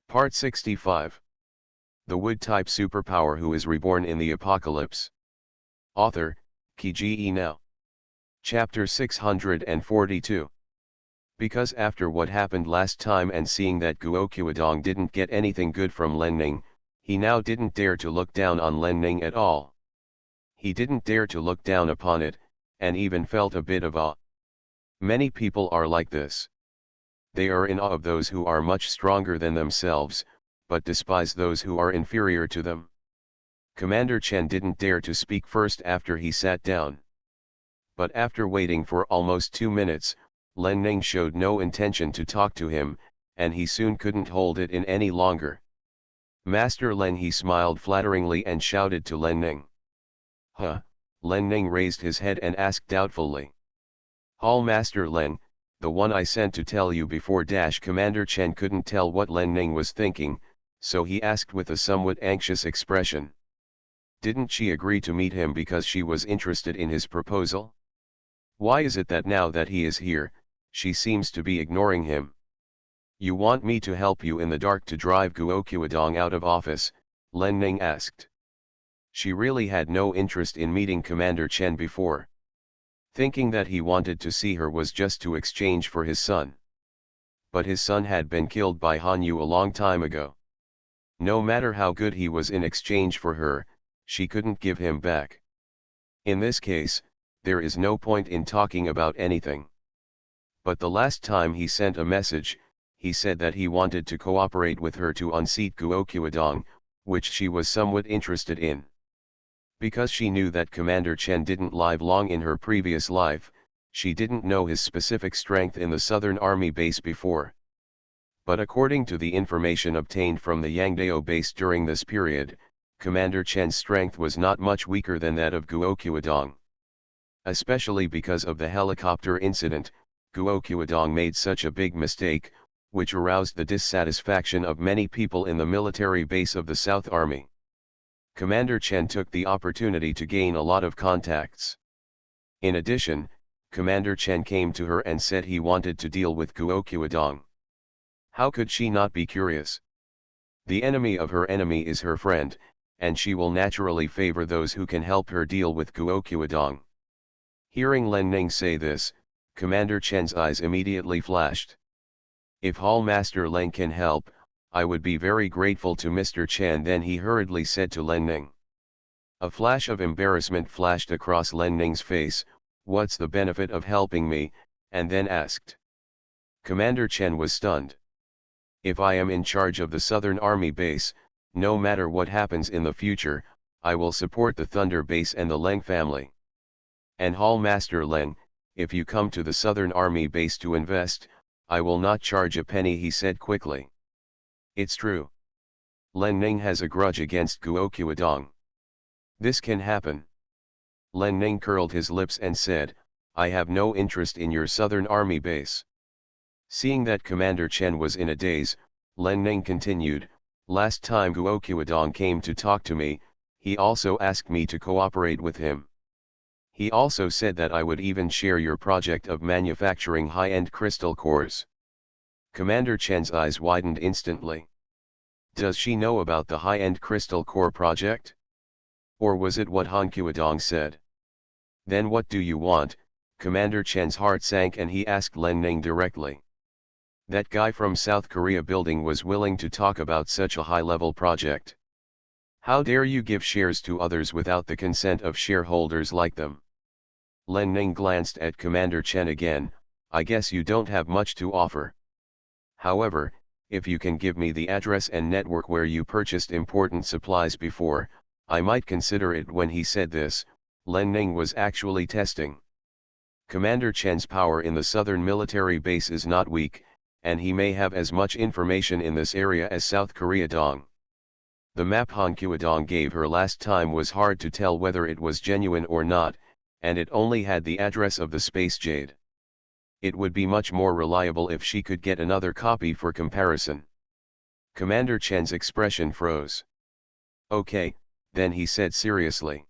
Part 65. The Wood-type superpower who is reborn in the apocalypse. Author, Kiji Now. Chapter 642. Because after what happened last time and seeing that Guoqiudong didn't get anything good from Lenning, he now didn't dare to look down on Lenning at all. He didn't dare to look down upon it, and even felt a bit of awe. Many people are like this. They are in awe of those who are much stronger than themselves, but despise those who are inferior to them. Commander Chen didn't dare to speak first after he sat down. But after waiting for almost 2 minutes, Len Ning showed no intention to talk to him, and he soon couldn't hold it in any longer. Master Len, he smiled flatteringly and shouted to Len Ning. Huh? Len Ning raised his head and asked doubtfully. Hall Master Len, the one I sent to tell you before. Commander Chen couldn't tell what Len Ning was thinking, so he asked with a somewhat anxious expression. Didn't she agree to meet him because she was interested in his proposal? Why is it that now that he is here, she seems to be ignoring him? You want me to help you in the dark to drive Guoqiudong out of office? Len Ning asked. She really had no interest in meeting Commander Chen before. Thinking that he wanted to see her was just to exchange for his son. But his son had been killed by Han Yu a long time ago. No matter how good he was in exchange for her, she couldn't give him back. In this case, there is no point in talking about anything. But the last time he sent a message, he said that he wanted to cooperate with her to unseat Guoqiudong, which she was somewhat interested in. Because she knew that Commander Chen didn't live long in her previous life, she didn't know his specific strength in the Southern Army base before. But according to the information obtained from the Yangdao base during this period, Commander Chen's strength was not much weaker than that of Guoqiudong. Especially because of the helicopter incident, Guoqiudong made such a big mistake, which aroused the dissatisfaction of many people in the military base of the South Army. Commander Chen took the opportunity to gain a lot of contacts. In addition, Commander Chen came to her and said he wanted to deal with Guoqiudong. How could she not be curious? The enemy of her enemy is her friend, and she will naturally favor those who can help her deal with Guoqiudong. Hearing Len Ning say this, Commander Chen's eyes immediately flashed. If Hall Master Len can help, I would be very grateful to Mr. Chen. Then he hurriedly said to Len Ning. A flash of embarrassment flashed across Len Ning's face. What's the benefit of helping me? And then asked. Commander Chen was stunned. If I am in charge of the Southern Army base, no matter what happens in the future, I will support the Thunder base and the Leng family. And Hall Master Len, if you come to the Southern Army base to invest, I will not charge a penny, he said quickly. It's true. Len Ning has a grudge against Guoqiudong. This can happen. Len Ning curled his lips and said, I have no interest in your Southern Army base. Seeing that Commander Chen was in a daze, Len Ning continued, last time Guoqiudong came to talk to me, he also asked me to cooperate with him. He also said that I would even share your project of manufacturing high-end crystal cores. Commander Chen's eyes widened instantly. Does she know about the high-end crystal core project? Or was it what Han Guoqiudong said? Then what do you want? Commander Chen's heart sank and he asked Len Ning directly. That guy from South Korea building was willing to talk about such a high-level project. How dare you give shares to others without the consent of shareholders like them? Len Ning glanced at Commander Chen again. I guess you don't have much to offer. However, if you can give me the address and network where you purchased important supplies before, I might consider it. When he said this, Len Ning was actually testing. Commander Chen's power in the southern military base is not weak, and he may have as much information in this area as South Korea Dong. The map Han Guoqiudong gave her last time was hard to tell whether it was genuine or not, and it only had the address of the Space Jade. It would be much more reliable if she could get another copy for comparison. Commander Chen's expression froze. Okay, then he said seriously.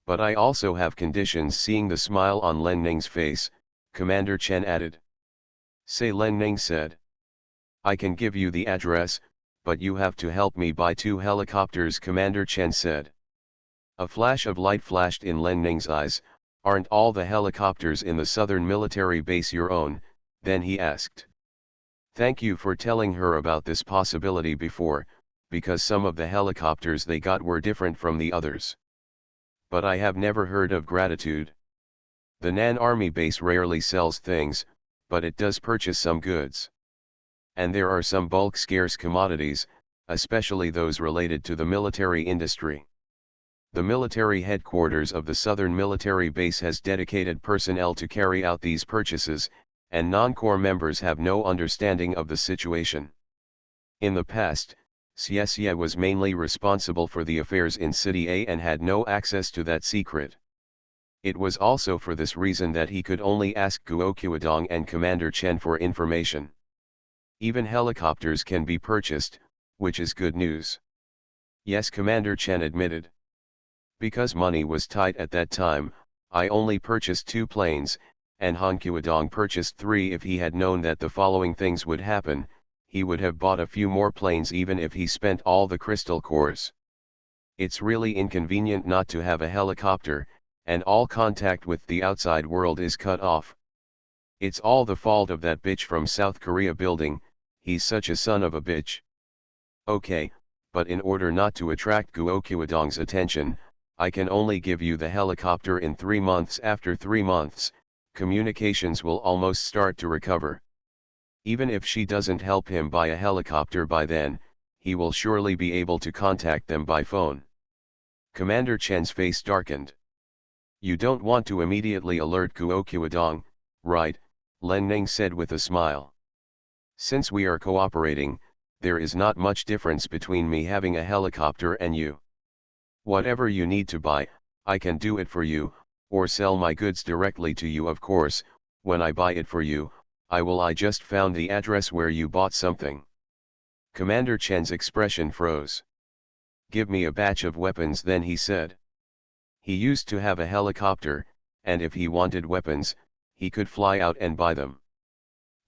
But I also have conditions. Seeing the smile on Len Ning's face, Commander Chen added. Say, Len Ning said. I can give you the address, but you have to help me buy 2 helicopters, Commander Chen said. A flash of light flashed in Len Ning's eyes. Aren't all the helicopters in the southern military base your own? Then he asked. Thank you for telling her about this possibility before, because some of the helicopters they got were different from the others. But I have never heard of gratitude. The Nan Army base rarely sells things, but it does purchase some goods. And there are some bulk scarce commodities, especially those related to the military industry. The military headquarters of the Southern Military Base has dedicated personnel to carry out these purchases, and non-corps members have no understanding of the situation. In the past, Xie was mainly responsible for the affairs in City A and had no access to that secret. It was also for this reason that he could only ask Guo Qiudong and Commander Chen for information. Even helicopters can be purchased, which is good news. Yes, Commander Chen admitted. Because money was tight at that time, I only purchased 2 planes, and Han Qiudong purchased 3. If he had known that the following things would happen, he would have bought a few more planes even if he spent all the crystal cores. It's really inconvenient not to have a helicopter, and all contact with the outside world is cut off. It's all the fault of that bitch from South Korea building, he's such a son of a bitch. Okay, but in order not to attract Guo Qiudong's attention, I can only give you the helicopter in 3 months. After 3 months, communications will almost start to recover. Even if she doesn't help him buy a helicopter by then, he will surely be able to contact them by phone. Commander Chen's face darkened. You don't want to immediately alert Guo Qiudong, right? Len Ning said with a smile. Since we are cooperating, there is not much difference between me having a helicopter and you. Whatever you need to buy, I can do it for you, or sell my goods directly to you. Of course, when I buy it for you, I just found the address where you bought something. Commander Chen's expression froze. Give me a batch of weapons then, he said. He used to have a helicopter, and if he wanted weapons, he could fly out and buy them.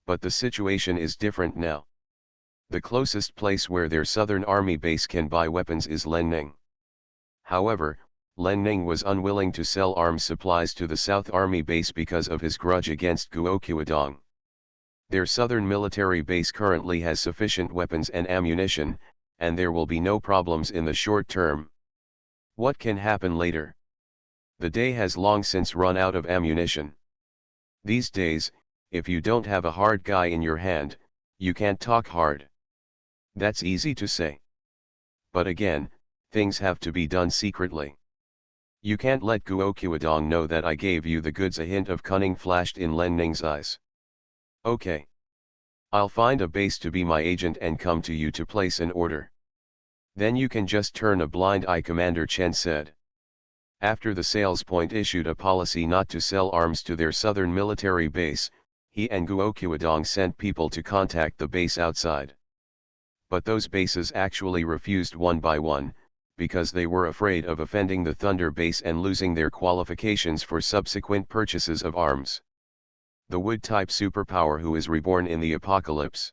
But the situation is different now. The closest place where their Southern Army base can buy weapons is Lenning. However, Lenning was unwilling to sell arms supplies to the South Army base because of his grudge against Guo Qiudong. Their southern military base currently has sufficient weapons and ammunition, and there will be no problems in the short term. What can happen later? The day has long since run out of ammunition. These days, if you don't have a hard guy in your hand, you can't talk hard. That's easy to say. But again, things have to be done secretly. You can't let Guo Qiudong know that I gave you the goods. A hint of cunning flashed in Len Ning's eyes. Okay. I'll find a base to be my agent and come to you to place an order. Then you can just turn a blind eye, Commander Chen said. After the sales point issued a policy not to sell arms to their southern military base, he and Guo Qiudong sent people to contact the base outside. But those bases actually refused one by one, because they were afraid of offending the Thunder base and losing their qualifications for subsequent purchases of arms. The Wood-type superpower who is reborn in the apocalypse.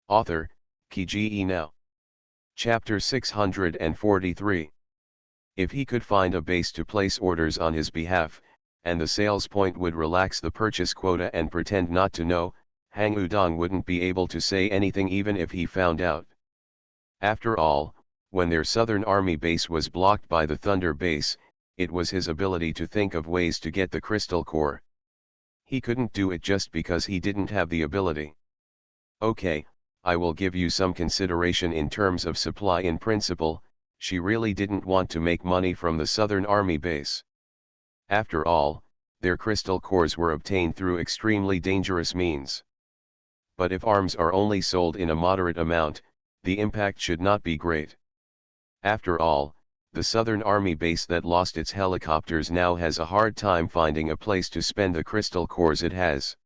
Author, Kiji Now. Chapter 643. If he could find a base to place orders on his behalf, and the sales point would relax the purchase quota and pretend not to know, Hang Udong wouldn't be able to say anything even if he found out. After all, when their Southern Army base was blocked by the Thunder base, it was his ability to think of ways to get the crystal core. He couldn't do it just because he didn't have the ability. Okay, I will give you some consideration in terms of supply. In principle, she really didn't want to make money from the Southern Army base. After all, their crystal cores were obtained through extremely dangerous means. But if arms are only sold in a moderate amount, the impact should not be great. After all, the Southern Army base that lost its helicopters now has a hard time finding a place to spend the crystal cores it has.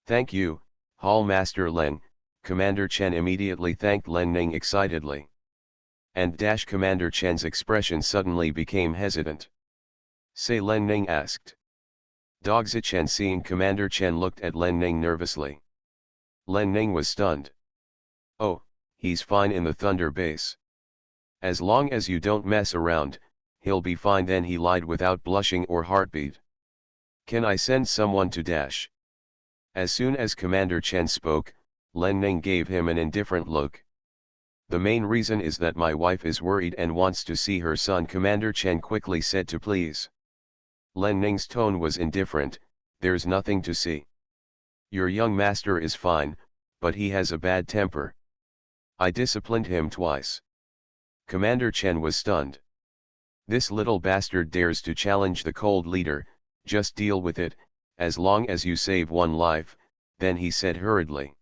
Thank you, Hall Master Len, Commander Chen immediately thanked Len Ning excitedly. And Commander Chen's expression suddenly became hesitant. Say, Len Ning asked. Dogzi Chen. Seeing Commander Chen looked at Len Ning nervously. Len Ning was stunned. Oh, he's fine in the Thunder base. As long as you don't mess around, he'll be fine. Then he lied without blushing or heartbeat. Can I send someone to dash? As soon as Commander Chen spoke, Len Ning gave him an indifferent look. The main reason is that my wife is worried and wants to see her son. Commander Chen quickly said to please. Len Ning's tone was indifferent. There's nothing to see. Your young master is fine, but he has a bad temper. I disciplined him twice. Commander Chen was stunned. This little bastard dares to challenge the cold leader. Just deal with it, as long as you save one life. Then he said hurriedly.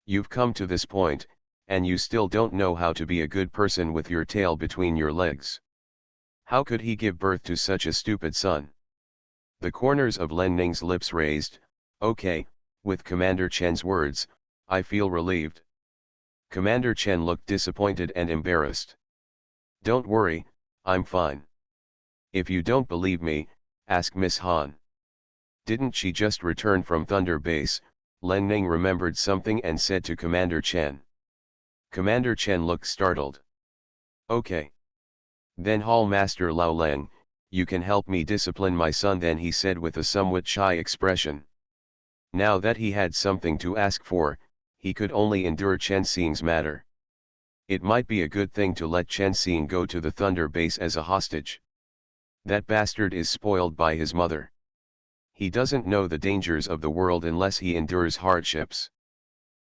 You've come to this point, and you still don't know how to be a good person with your tail between your legs. How could he give birth to such a stupid son? The corners of Len Ning's lips raised. Okay, with Commander Chen's words, I feel relieved. Commander Chen looked disappointed and embarrassed. Don't worry, I'm fine. If you don't believe me, ask Miss Han. Didn't she just return from Thunder Base? Len Ning remembered something and said to Commander Chen. Commander Chen looked startled. Okay. Then Hall Master Lao Leng, you can help me discipline my son. Then he said with a somewhat shy expression. Now that he had something to ask for, he could only endure Chen Xing's matter. It might be a good thing to let Chen Xing go to the Thunder Base as a hostage. That bastard is spoiled by his mother. He doesn't know the dangers of the world unless he endures hardships.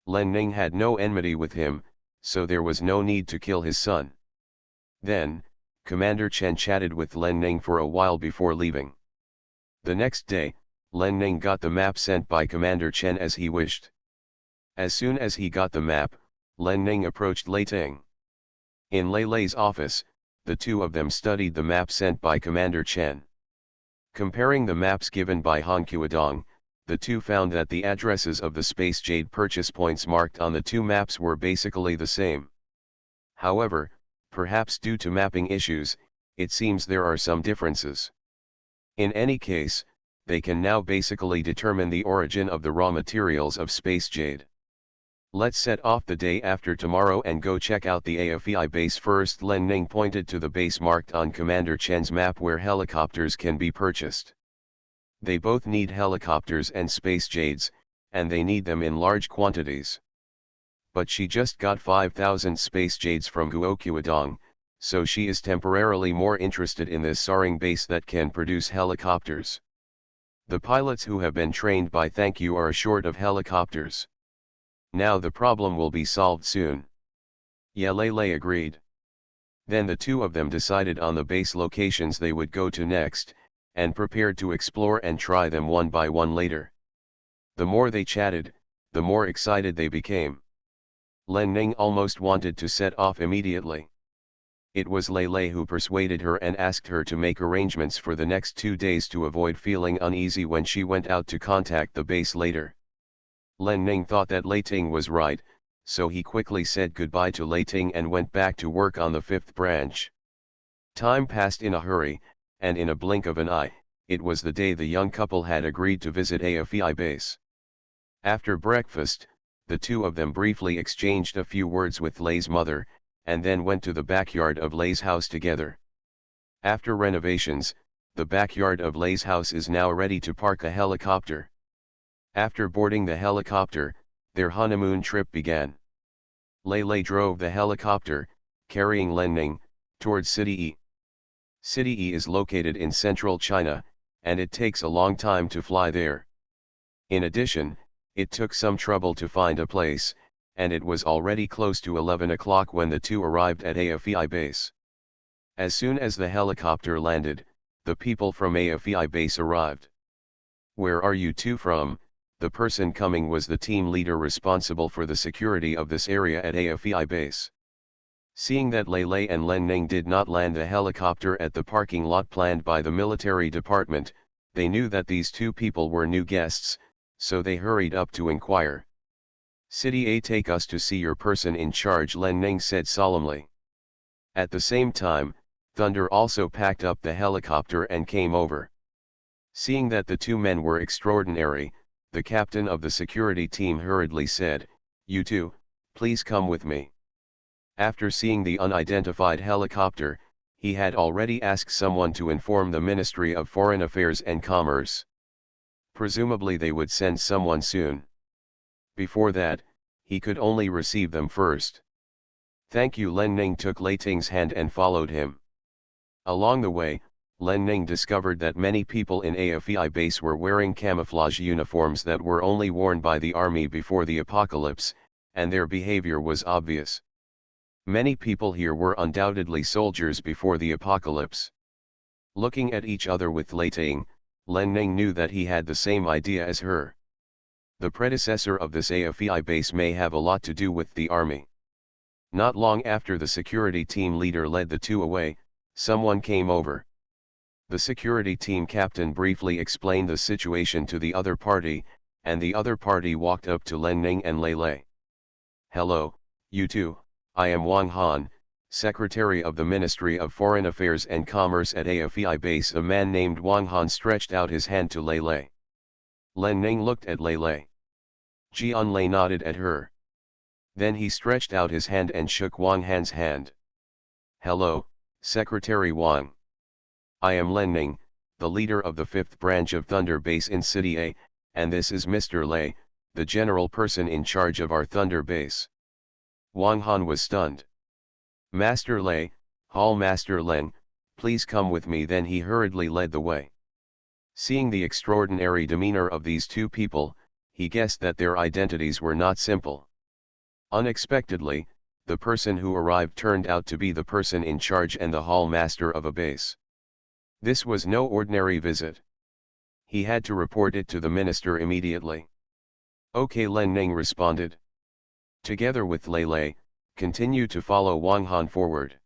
Len Ning had no enmity with him, so there was no need to kill his son. Then, Commander Chen chatted with Len Ning for a while before leaving. The next day, Len Ning got the map sent by Commander Chen as he wished. As soon as he got the map, Len Ning approached Lei Ting. In Lei Lei's office, the two of them studied the map sent by Commander Chen. Comparing the maps given by Han Qiudong, the two found that the addresses of the Space Jade purchase points marked on the two maps were basically the same. However, perhaps due to mapping issues, it seems there are some differences. In any case, they can now basically determine the origin of the raw materials of Space Jade. Let's set off the day after tomorrow and go check out the AFEI base first. Len Ning pointed to the base marked on Commander Chen's map where helicopters can be purchased. They both need helicopters and Space Jades, and they need them in large quantities. But she just got 5,000 Space Jades from Guo Qiudong, so she is temporarily more interested in this soaring base that can produce helicopters. The pilots who have been trained by Thank You are short of helicopters. Now the problem will be solved soon. Yeah, Lei Lei agreed. Then the two of them decided on the base locations they would go to next, and prepared to explore and try them one by one later. The more they chatted, the more excited they became. Len Ning almost wanted to set off immediately. It was Lei Lei who persuaded her and asked her to make arrangements for the next 2 days to avoid feeling uneasy when she went out to contact the base later. Len Ning thought that Lei Ting was right, so he quickly said goodbye to Lei Ting and went back to work on the 5th branch. Time passed in a hurry, and in a blink of an eye, it was the day the young couple had agreed to visit AFEI base. After breakfast, the two of them briefly exchanged a few words with Lei's mother, and then went to the backyard of Lei's house together. After renovations, the backyard of Lei's house is now ready to park a helicopter. After boarding the helicopter, their honeymoon trip began. Lei Lei drove the helicopter, carrying Len Ning, towards City E. City E is located in central China, and it takes a long time to fly there. In addition, it took some trouble to find a place, and it was already close to 11 o'clock when the two arrived at AFEI base. As soon as the helicopter landed, the people from AFEI base arrived. Where are you two from? The person coming was the team leader responsible for the security of this area at AFEI base. Seeing that Lei Lei and Len Ning did not land the helicopter at the parking lot planned by the military department, they knew that these two people were new guests, so they hurried up to inquire. City A, take us to see your person in charge, Len Ning said solemnly. At the same time, Thunder also packed up the helicopter and came over. Seeing that the two men were extraordinary, the captain of the security team hurriedly said, "You two, please come with me." After seeing the unidentified helicopter, he had already asked someone to inform the Ministry of Foreign Affairs and Commerce. Presumably they would send someone soon. Before that, he could only receive them first. Thank you. Len Ning took Lei Ting's hand and followed him. Along the way, Len Ning discovered that many people in AFEI base were wearing camouflage uniforms that were only worn by the army before the apocalypse, and their behavior was obvious. Many people here were undoubtedly soldiers before the apocalypse. Looking at each other with Lei Ting, Len Ning knew that he had the same idea as her. The predecessor of this AFEI base may have a lot to do with the army. Not long after the security team leader led the two away, someone came over. The security team captain briefly explained the situation to the other party, and the other party walked up to Len Ning and Lei Lei. Hello, you two, I am Wang Han, Secretary of the Ministry of Foreign Affairs and Commerce at AFEI base. A man named Wang Han stretched out his hand to Lei Lei. Len Ning looked at Lei Lei. Jian Lei nodded at her. Then he stretched out his hand and shook Wang Han's hand. Hello, Secretary Wang. I am Len Ning, the leader of the 5th branch of Thunder Base in City A, and this is Mr. Lei, the general person in charge of our Thunder Base. Wang Han was stunned. Master Lei, Hall Master Len, please come with me. Then he hurriedly led the way. Seeing the extraordinary demeanor of these two people, he guessed that their identities were not simple. Unexpectedly, the person who arrived turned out to be the person in charge and the hall master of a base. This was no ordinary visit. He had to report it to the minister immediately. Okay, Len Ning responded. Together with Lei Lei, continue to follow Wang Han forward.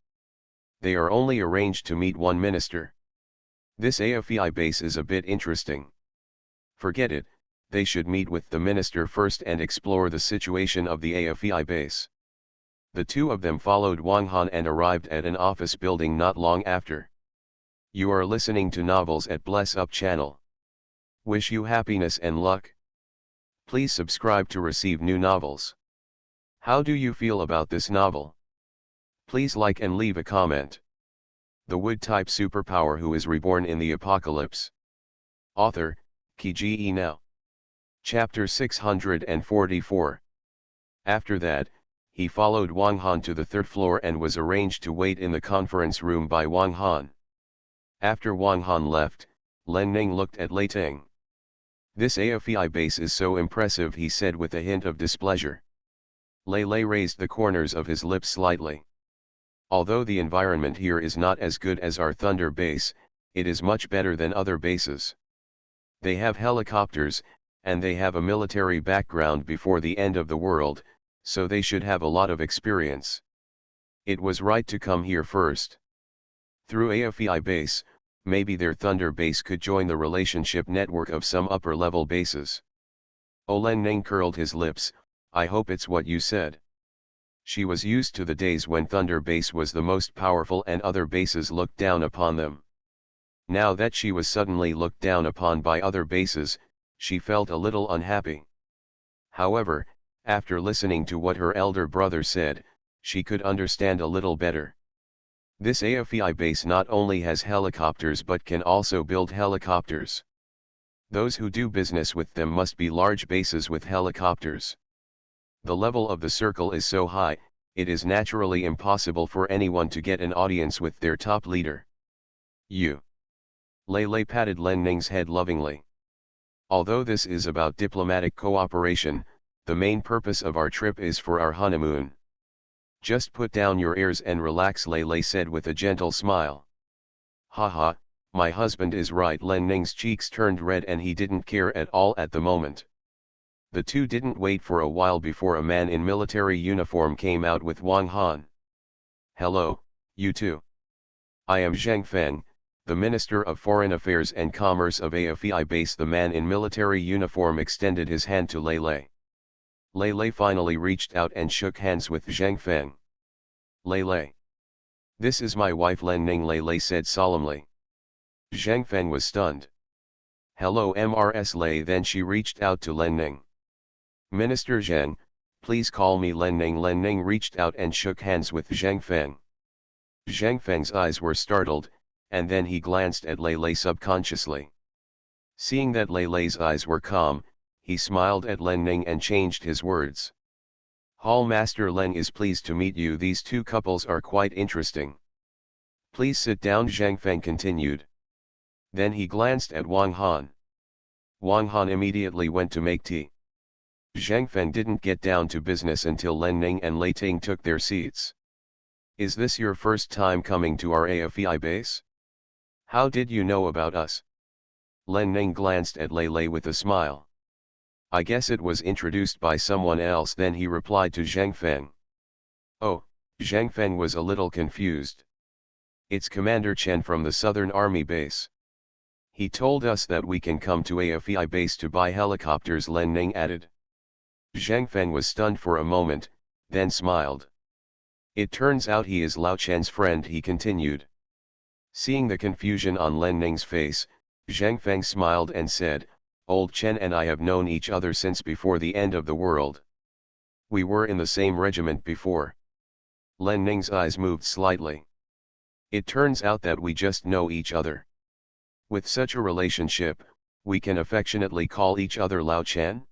They are only arranged to meet one minister. This AFEI base is a bit interesting. Forget it, they should meet with the minister first and explore the situation of the AFEI base. The two of them followed Wang Han and arrived at an office building not long after. You are listening to Novels at Bless Up channel. Wish you happiness and luck. Please subscribe to receive new novels. How do you feel about this novel? Please like and leave a comment. The Wood-type superpower who is reborn in the apocalypse. Author, Kiji Now. Chapter 644. After that, he followed Wang Han to the 3rd floor and was arranged to wait in the conference room by Wang Han. After Wang Han left, Len Ning looked at Lei Ting. This AFEI base is so impressive, he said with a hint of displeasure. Lei Lei raised the corners of his lips slightly. Although the environment here is not as good as our Thunder base, it is much better than other bases. They have helicopters, and they have a military background before the end of the world, so they should have a lot of experience. It was right to come here first. Through AFEI base, maybe their Thunder base could join the relationship network of some upper-level bases. Len Ning curled his lips. I hope it's what you said. She was used to the days when Thunder base was the most powerful and other bases looked down upon them. Now that she was suddenly looked down upon by other bases, she felt a little unhappy. However, after listening to what her elder brother said, she could understand a little better. This AFEI base not only has helicopters but can also build helicopters. Those who do business with them must be large bases with helicopters. The level of the circle is so high, it is naturally impossible for anyone to get an audience with their top leader. Lei Lei patted Len Ning's head lovingly. Although this is about diplomatic cooperation, the main purpose of our trip is for our honeymoon. Just put down your airs and relax, Lei Lei said with a gentle smile. Haha, my husband is right. Len Ning's cheeks turned red and he didn't care at all at the moment. The two didn't wait for a while before a man in military uniform came out with Wang Han. Hello, you two. I am Zheng Feng, the Minister of Foreign Affairs and Commerce of AFEI base. The man in military uniform extended his hand to Lei Lei. Lei Lei finally reached out and shook hands with Zheng Feng. Lei Lei. This is my wife Len Ning, Lei Lei said solemnly. Zheng Feng was stunned. Hello Mrs. Lei. Then she reached out to Len Ning. Minister Zheng, Please call me Len Ning. Len Ning reached out and shook hands with Zhang Feng. Zhang Feng's eyes were startled, and then he glanced at Lei Lei subconsciously. Seeing that Lei Lei's eyes were calm, he smiled at Len Ning and changed his words. Hall Master Len is pleased to meet you. These two couples are quite interesting. Please sit down, Zhang Feng continued. Then he glanced at Wang Han. Wang Han immediately went to make tea. Zhang Feng didn't get down to business until Len Ning and Lei Ting took their seats. Is this your first time coming to our AFEI base? How did you know about us? Len Ning glanced at Lei Lei with a smile. I guess it was introduced by someone else. Then he replied to Zhang Feng. Oh, Zhang Feng was a little confused. It's Commander Chen from the Southern Army base. He told us that we can come to AFEI base to buy helicopters, Len Ning added. Zhang Feng was stunned for a moment, then smiled. It turns out he is Lao Chen's friend, he continued. Seeing the confusion on Len Ning's face, Zhang Feng smiled and said, Old Chen and I have known each other since before the end of the world. We were in the same regiment before. Len Ning's eyes moved slightly. It turns out that we just know each other. With such a relationship, we can affectionately call each other Lao Chen?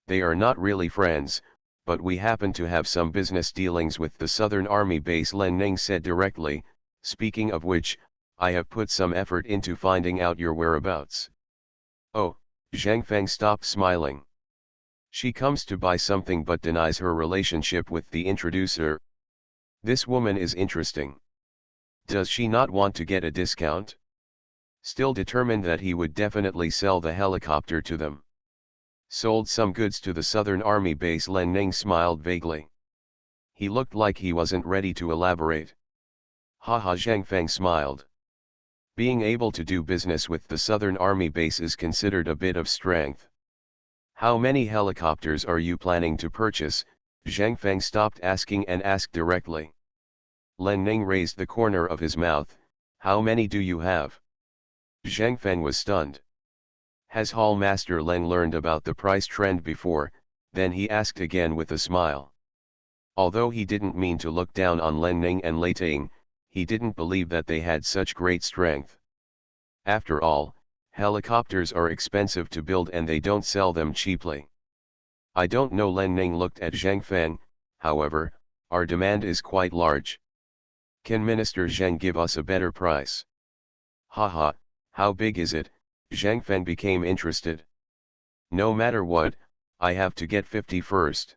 They are not really friends, but we happen to have some business dealings with the Southern Army base, Len Ning said directly. Speaking of which, I have put some effort into finding out your whereabouts. Oh, Zhang Feng stopped smiling. She comes to buy something but denies her relationship with the introducer. This woman is interesting. Does she not want to get a discount? Still determined that he would definitely sell the helicopter to them. Sold some goods to the Southern Army base, Len Ning smiled vaguely. He looked like he wasn't ready to elaborate. Haha, Zhang Feng smiled. Being able to do business with the Southern Army base is considered a bit of strength. How many helicopters are you planning to purchase? Zhang Feng stopped asking and asked directly. Len Ning raised the corner of his mouth. How many do you have? Zhang Feng was stunned. Has Hall Master Len learned about the price trend before? Then he asked again with a smile. Although he didn't mean to look down on Len Ning and Lei Ting, he didn't believe that they had such great strength. After all, helicopters are expensive to build and they don't sell them cheaply. I don't know. Len Ning looked at Zhang Feng. However, our demand is quite large. Can Minister Zhang give us a better price? Haha, how big is it? Zhang Feng became interested. No matter what, I have to get 50 first.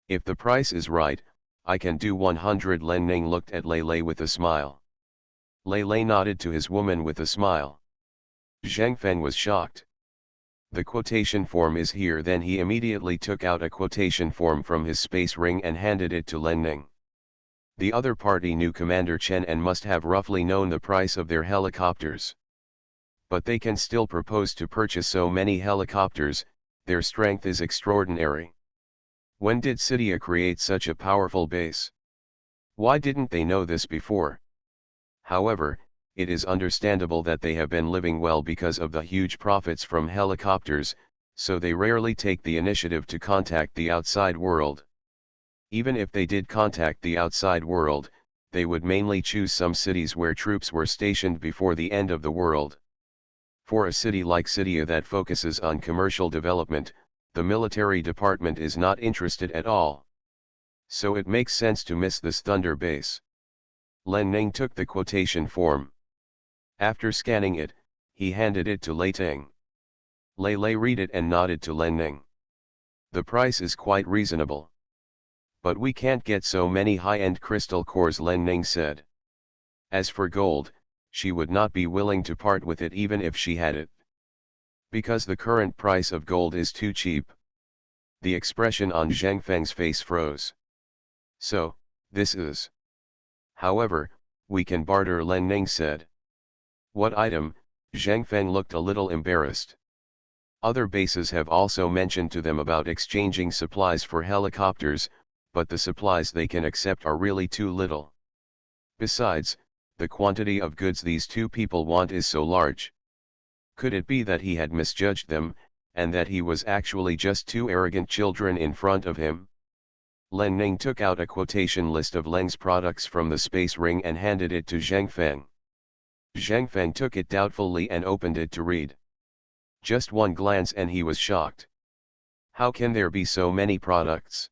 If the price is right, I can do 100. Len Ning looked at Lei Lei with a smile. Lei Lei nodded to his woman with a smile. Zhang Feng was shocked. The quotation form is here. Then he immediately took out a quotation form from his space ring and handed it to Len Ning. The other party knew Commander Chen and must have roughly known the price of their helicopters. But they can still propose to purchase so many helicopters. Their strength is extraordinary. When did Cydia create such a powerful base? Why didn't they know this before? However, it is understandable that they have been living well because of the huge profits from helicopters, so they rarely take the initiative to contact the outside world. Even if they did contact the outside world, they would mainly choose some cities where troops were stationed before the end of the world. For a city like Cydia that focuses on commercial development, the military department is not interested at all. So it makes sense to miss this Thunder base. Len Ning took the quotation form. After scanning it, he handed it to Lei Ting. Lei Lei read it and nodded to Len Ning. The price is quite reasonable. But we can't get so many high-end crystal cores, Len Ning said. As for gold, she would not be willing to part with it even if she had it. Because the current price of gold is too cheap. The expression on Zhang Feng's face froze. So, this is. However, we can barter, Len Ning said. What item? Zhang Feng looked a little embarrassed. Other bases have also mentioned to them about exchanging supplies for helicopters, but the supplies they can accept are really too little. Besides, the quantity of goods these two people want is so large. Could it be that he had misjudged them, and that he was actually just two arrogant children in front of him? Len Ning took out a quotation list of Leng's products from the space ring and handed it to Zhang Feng. Zhang Feng took it doubtfully and opened it to read. Just one glance and he was shocked. How can there be so many products?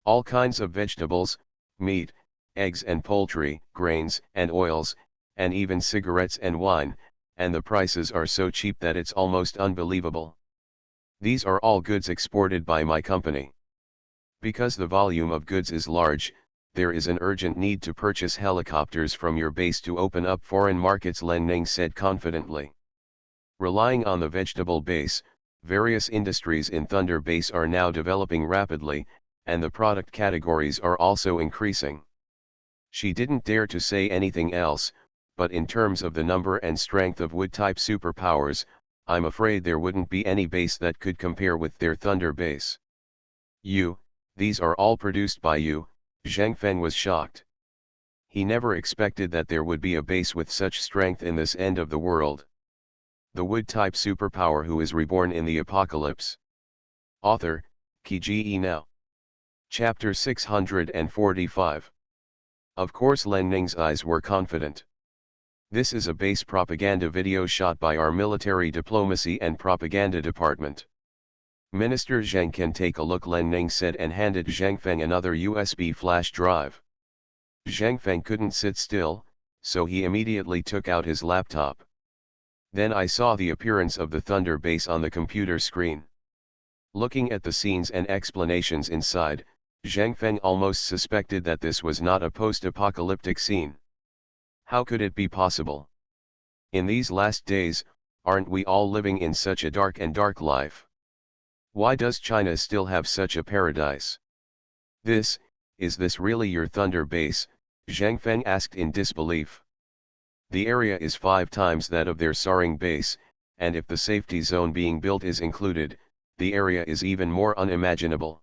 All kinds of vegetables, meat, eggs and poultry, grains and oils, and even cigarettes and wine, and the prices are so cheap that it's almost unbelievable. These are all goods exported by my company. Because the volume of goods is large, there is an urgent need to purchase helicopters from your base to open up foreign markets, Len Ning said confidently. Relying on the vegetable base, various industries in Thunder Base are now developing rapidly, and the product categories are also increasing. She didn't dare to say anything else, but in terms of the number and strength of wood-type superpowers, I'm afraid there wouldn't be any base that could compare with their Thunder Base. These are all produced by you, Zhang Feng was shocked. He never expected that there would be a base with such strength in this end of the world. The wood-type superpower who is reborn in the apocalypse. Author, Ki Now. Chapter 645. Of course Len Ning's eyes were confident. This is a base propaganda video shot by our military diplomacy and propaganda department. Minister Zhang can take a look, Len Ning said and handed Zhang Feng another USB flash drive. Zhang Feng couldn't sit still, so he immediately took out his laptop. Then I saw the appearance of the Thunder Base on the computer screen. Looking at the scenes and explanations inside, Zhang Feng almost suspected that this was not a post-apocalyptic scene. How could it be possible? In these last days, aren't we all living in such a dark life? Why does China still have such a paradise? Is this really your Thunder Base? Zhang Feng asked in disbelief. The area is 5 times that of their Saring base, and if the safety zone being built is included, the area is even more unimaginable.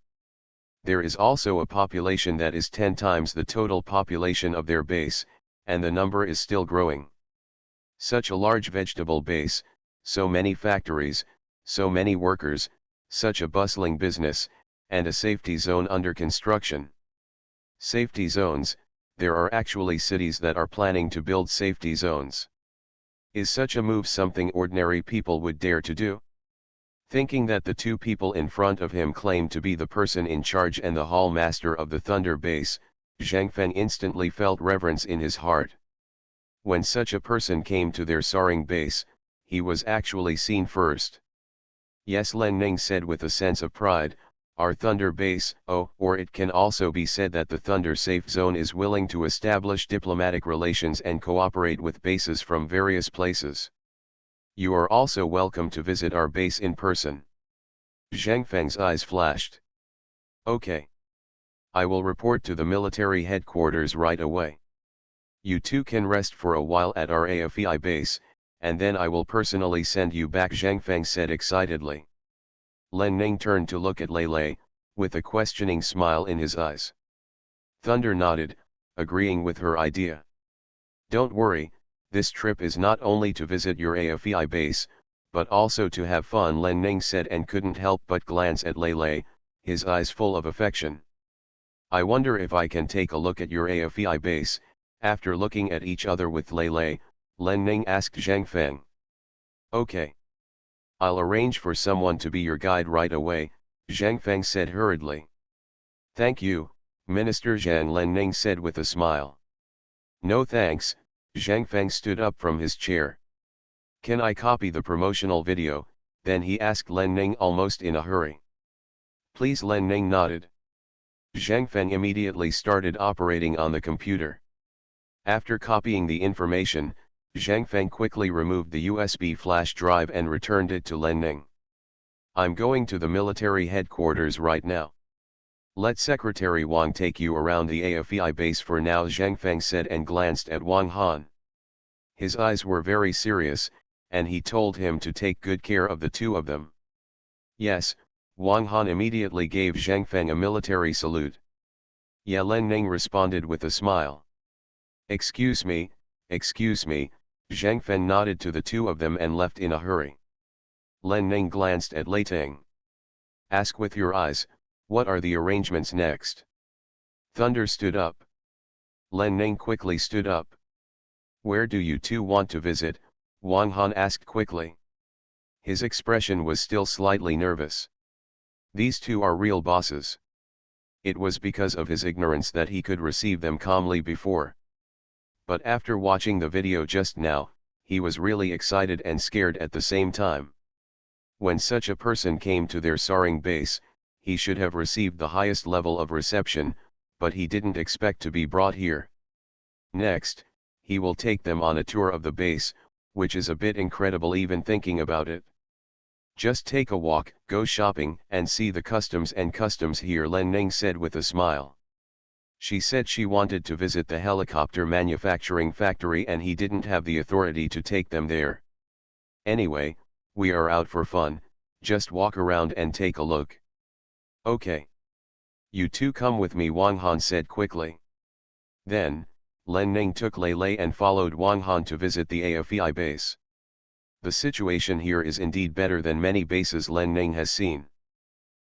There is also a population that is 10 times the total population of their base, and the number is still growing. Such a large vegetable base, so many factories, so many workers, such a bustling business, and a safety zone under construction. Safety zones, there are actually cities that are planning to build safety zones. Is such a move something ordinary people would dare to do? Thinking that the 2 people in front of him claimed to be the person in charge and the hall master of the Thunder Base, Zhang Feng instantly felt reverence in his heart. When such a person came to their Saring base, he was actually seen first. Yes, Len Ning said with a sense of pride, our Thunder Base, or it can also be said that the Thunder Safe Zone is willing to establish diplomatic relations and cooperate with bases from various places. You are also welcome to visit our base in person. Zhang Feng's eyes flashed. Okay. I will report to the military headquarters right away. You 2 can rest for a while at our AFEI base, and then I will personally send you back, Zhang Feng said excitedly. Len Ning turned to look at Lei Lei, with a questioning smile in his eyes. Thunder nodded, agreeing with her idea. Don't worry, this trip is not only to visit your AFEI base, but also to have fun, Len Ning said and couldn't help but glance at Lei Lei, his eyes full of affection. I wonder if I can take a look at your AFEI base. After looking at each other with Lei Lei, Len Ning asked Zhang Feng. Okay. I'll arrange for someone to be your guide right away, Zhang Feng said hurriedly. Thank you, Minister Zhang, Len Ning said with a smile. No thanks, Zhang Feng stood up from his chair. Can I copy the promotional video? Then he asked Len Ning almost in a hurry. Please, Len Ning nodded. Zhang Feng immediately started operating on the computer. After copying the information, Zhang Feng quickly removed the USB flash drive and returned it to Len Ning. I'm going to the military headquarters right now. Let Secretary Wang take you around the AFEI base for now, Zhang Feng said and glanced at Wang Han. His eyes were very serious, and he told him to take good care of the 2 of them. Yes, Wang Han immediately gave Zhang Feng a military salute. Yeah, Len Ning responded with a smile. Excuse me, Zhang Feng nodded to the 2 of them and left in a hurry. Len Ning glanced at Lei Ting. Ask with your eyes, what are the arrangements next? Thunder stood up. Len Ning quickly stood up. "Where do you two want to visit?" Wang Han asked quickly. His expression was still slightly nervous. These two are real bosses. It was because of his ignorance that he could receive them calmly before. But after watching the video just now, he was really excited and scared at the same time. When such a person came to their soaring base, he should have received the highest level of reception, but he didn't expect to be brought here. Next, he will take them on a tour of the base, which is a bit incredible even thinking about it. "Just take a walk, go shopping, and see the customs here," Len Ning said with a smile. She said she wanted to visit the helicopter manufacturing factory and he didn't have the authority to take them there. "Anyway, we are out for fun, just walk around and take a look." "Okay. You two come with me," Wang Han said quickly. Then, Len Ning took Lei Lei and followed Wang Han to visit the AFEI base. The situation here is indeed better than many bases Len Ning has seen.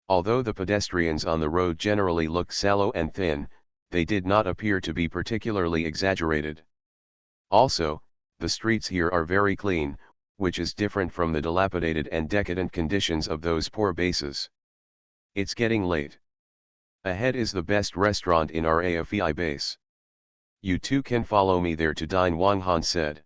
Although the pedestrians on the road generally look sallow and thin, they did not appear to be particularly exaggerated. Also, the streets here are very clean, which is different from the dilapidated and decadent conditions of those poor bases. It's getting late. Ahead is the best restaurant in our AFEI base. You two can follow me there to dine, Wang Han said.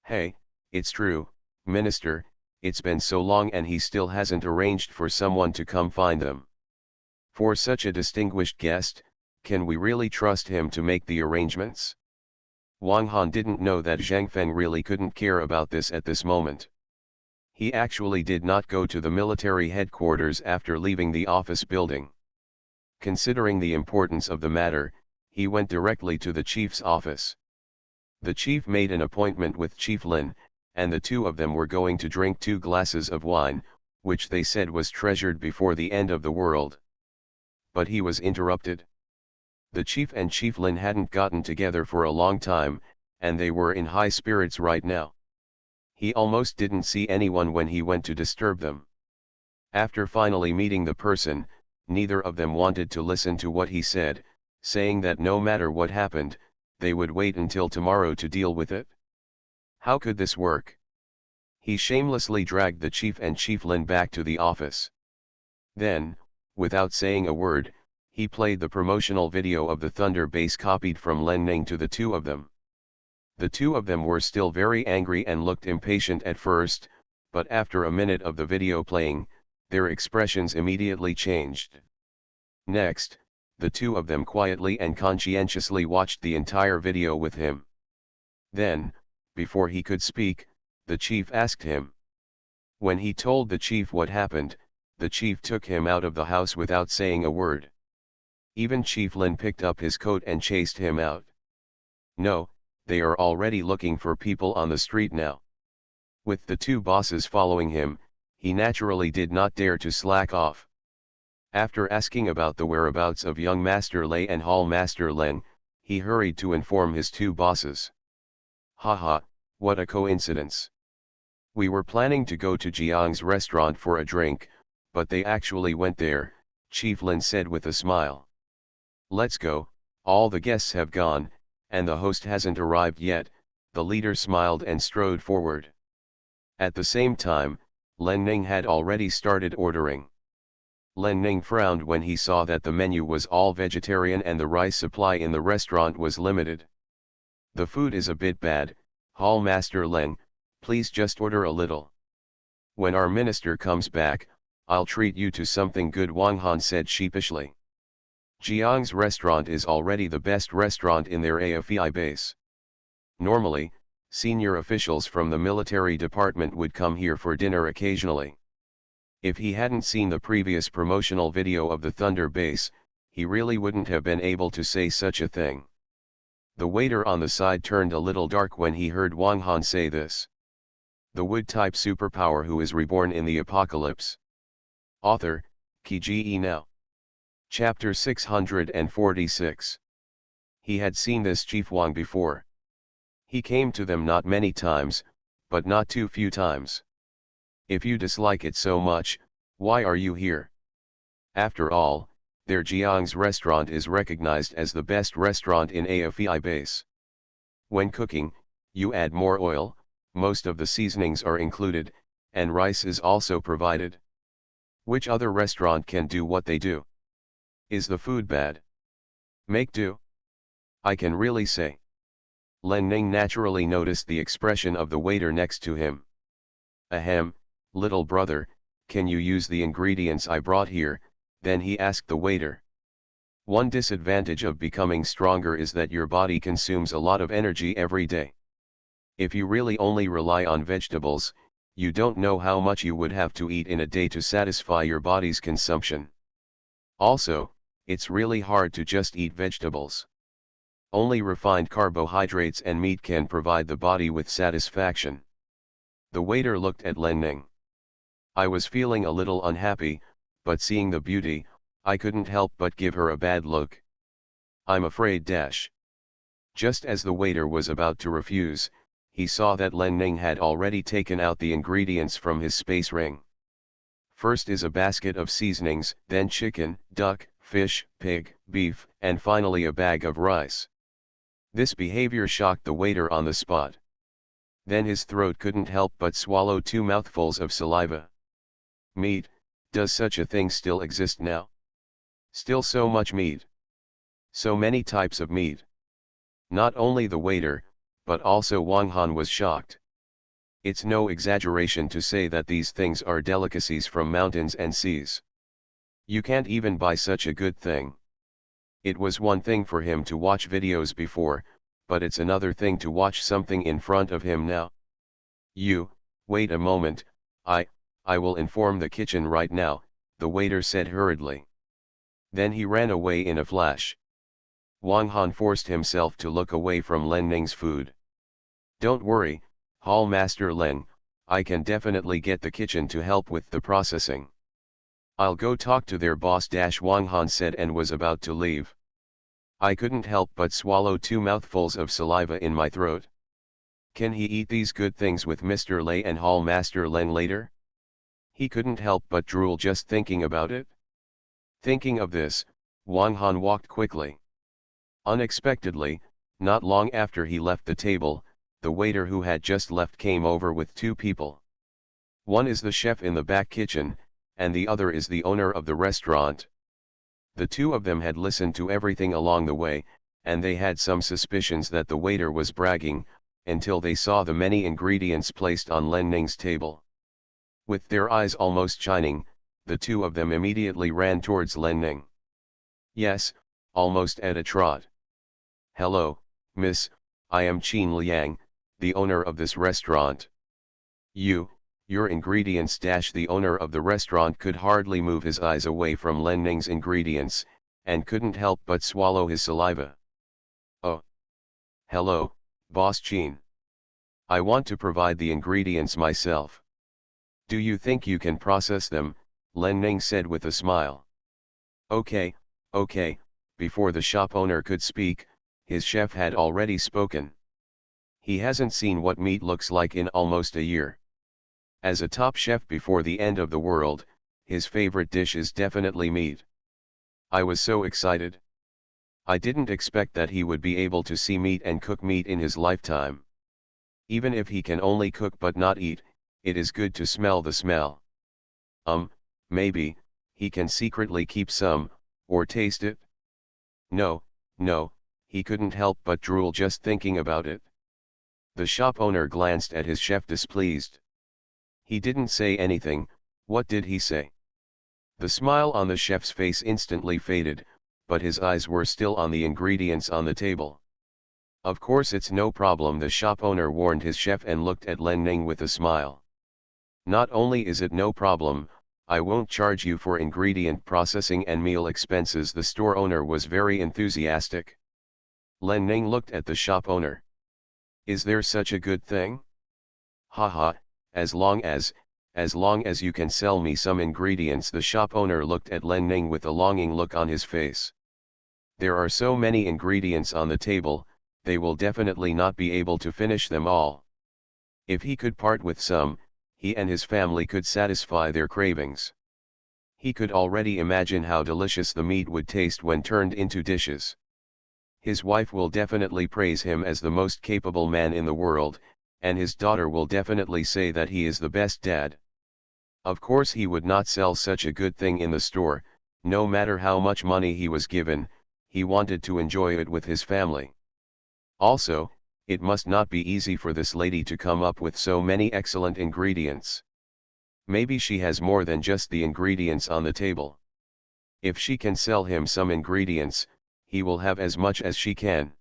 Hey, it's true, Minister, it's been so long and he still hasn't arranged for someone to come find them. For such a distinguished guest, can we really trust him to make the arrangements? Wang Han didn't know that Zhang Feng really couldn't care about this at this moment. He actually did not go to the military headquarters after leaving the office building. Considering the importance of the matter, he went directly to the chief's office. The chief made an appointment with Chief Lin, and the two of them were going to drink 2 glasses of wine, which they said was treasured before the end of the world. But he was interrupted. The chief and Chief Lin hadn't gotten together for a long time, and they were in high spirits right now. He almost didn't see anyone when he went to disturb them. After finally meeting the person, neither of them wanted to listen to what he said, saying that no matter what happened, they would wait until tomorrow to deal with it. How could this work? He shamelessly dragged the chief and Chief Lin back to the office. Then, without saying a word, he played the promotional video of the Thunder base copied from Len Ning to the two of them. The two of them were still very angry and looked impatient at first, but after a minute of the video playing, their expressions immediately changed. Next, the two of them quietly and conscientiously watched the entire video with him. Then, before he could speak, the chief asked him. When he told the chief what happened, the chief took him out of the house without saying a word. Even Chief Lin picked up his coat and chased him out. No, they are already looking for people on the street now. With the two bosses following him, he naturally did not dare to slack off. After asking about the whereabouts of young Master Lei and Hall Master Leng, he hurried to inform his two bosses. Haha, what a coincidence. We were planning to go to Jiang's restaurant for a drink, but they actually went there, Chief Lin said with a smile. Let's go, all the guests have gone, and the host hasn't arrived yet, the leader smiled and strode forward. At the same time, Len Ning had already started ordering. Len Ning frowned when he saw that the menu was all vegetarian and the rice supply in the restaurant was limited. The food is a bit bad, Hall Master Leng, please just order a little. When our minister comes back, I'll treat you to something good, Wang Han said sheepishly. Jiang's restaurant is already the best restaurant in their AFEI base. Normally, senior officials from the military department would come here for dinner occasionally. If he hadn't seen the previous promotional video of the Thunder base, he really wouldn't have been able to say such a thing. The waiter on the side turned a little dark when he heard Wang Han say this. The Wood-type superpower who is reborn in the apocalypse. Author, Kge Now. Chapter 646. He had seen this Chief Wang before. He came to them not many times, but not too few times. If you dislike it so much, why are you here? After all, Their Jiang's restaurant is recognized as the best restaurant in AFEI base. When cooking, you add more oil, most of the seasonings are included, and rice is also provided. Which other restaurant can do what they do? Is the food bad? Make do? I can really say. Len Ning naturally noticed the expression of the waiter next to him. Ahem, little brother, can you use the ingredients I brought here? Then he asked the waiter. One disadvantage of becoming stronger is that your body consumes a lot of energy every day. If you really only rely on vegetables, you don't know how much you would have to eat in a day to satisfy your body's consumption. Also, it's really hard to just eat vegetables. Only refined carbohydrates and meat can provide the body with satisfaction. The waiter looked at Len Ning. I was feeling a little unhappy, but seeing the beauty, I couldn't help but give her a bad look. I'm afraid dash. Just as the waiter was about to refuse, he saw that Len Ning had already taken out the ingredients from his space ring. First is a basket of seasonings, then chicken, duck, fish, pig, beef, and finally a bag of rice. This behavior shocked the waiter on the spot. Then his throat couldn't help but swallow 2 mouthfuls of saliva. Meat, does such a thing still exist now? Still so much meat. So many types of meat. Not only the waiter, but also Wang Han was shocked. It's no exaggeration to say that these things are delicacies from mountains and seas. You can't even buy such a good thing. It was one thing for him to watch videos before, but it's another thing to watch something in front of him now. Wait a moment, I will inform the kitchen right now, the waiter said hurriedly. Then he ran away in a flash. Wang Han forced himself to look away from Len Ning's food. Don't worry, Hall Master Len, I can definitely get the kitchen to help with the processing. I'll go talk to their boss. Wang Han said and was about to leave. I couldn't help but swallow 2 mouthfuls of saliva in my throat. Can he eat these good things with Mr. Lei and Hall Master Len later? He couldn't help but drool just thinking about it. Thinking of this, Wang Han walked quickly. Unexpectedly, not long after he left the table, the waiter who had just left came over with 2 people. One is the chef in the back kitchen, and the other is the owner of the restaurant. The 2 of them had listened to everything along the way, and they had some suspicions that the waiter was bragging, until they saw the many ingredients placed on Len Ning's table. With their eyes almost shining, the 2 of them immediately ran towards Len Ning. Yes, almost at a trot. Hello, miss, I am Qin Liang, the owner of this restaurant. Your ingredients. The owner of the restaurant could hardly move his eyes away from Len Ning's ingredients, and couldn't help but swallow his saliva. Oh. Hello, Boss Qin. I want to provide the ingredients myself. Do you think you can process them? Len Ning said with a smile. Okay, before the shop owner could speak, his chef had already spoken. He hasn't seen what meat looks like in almost a year. As a top chef before the end of the world, his favorite dish is definitely meat. I was so excited. I didn't expect that he would be able to see meat and cook meat in his lifetime. Even if he can only cook but not eat, it is good to smell the smell. Maybe, he can secretly keep some, or taste it? No, he couldn't help but drool just thinking about it. The shop owner glanced at his chef displeased. He didn't say anything. What did he say? The smile on the chef's face instantly faded, but his eyes were still on the ingredients on the table. Of course it's no problem, the shop owner warned his chef and looked at Len Ning with a smile. Not only is it no problem, I won't charge you for ingredient processing and meal expenses. The store owner was very enthusiastic. Len Ning looked at the shop owner. Is there such a good thing? Haha, as long as you can sell me some ingredients. The shop owner looked at Len Ning with a longing look on his face. There are so many ingredients on the table, they will definitely not be able to finish them all. If he could part with some, he and his family could satisfy their cravings. He could already imagine how delicious the meat would taste when turned into dishes. His wife will definitely praise him as the most capable man in the world, and his daughter will definitely say that he is the best dad. Of course he would not sell such a good thing in the store, no matter how much money he was given, he wanted to enjoy it with his family. Also, it must not be easy for this lady to come up with so many excellent ingredients. Maybe she has more than just the ingredients on the table. If she can sell him some ingredients, he will have as much as she can.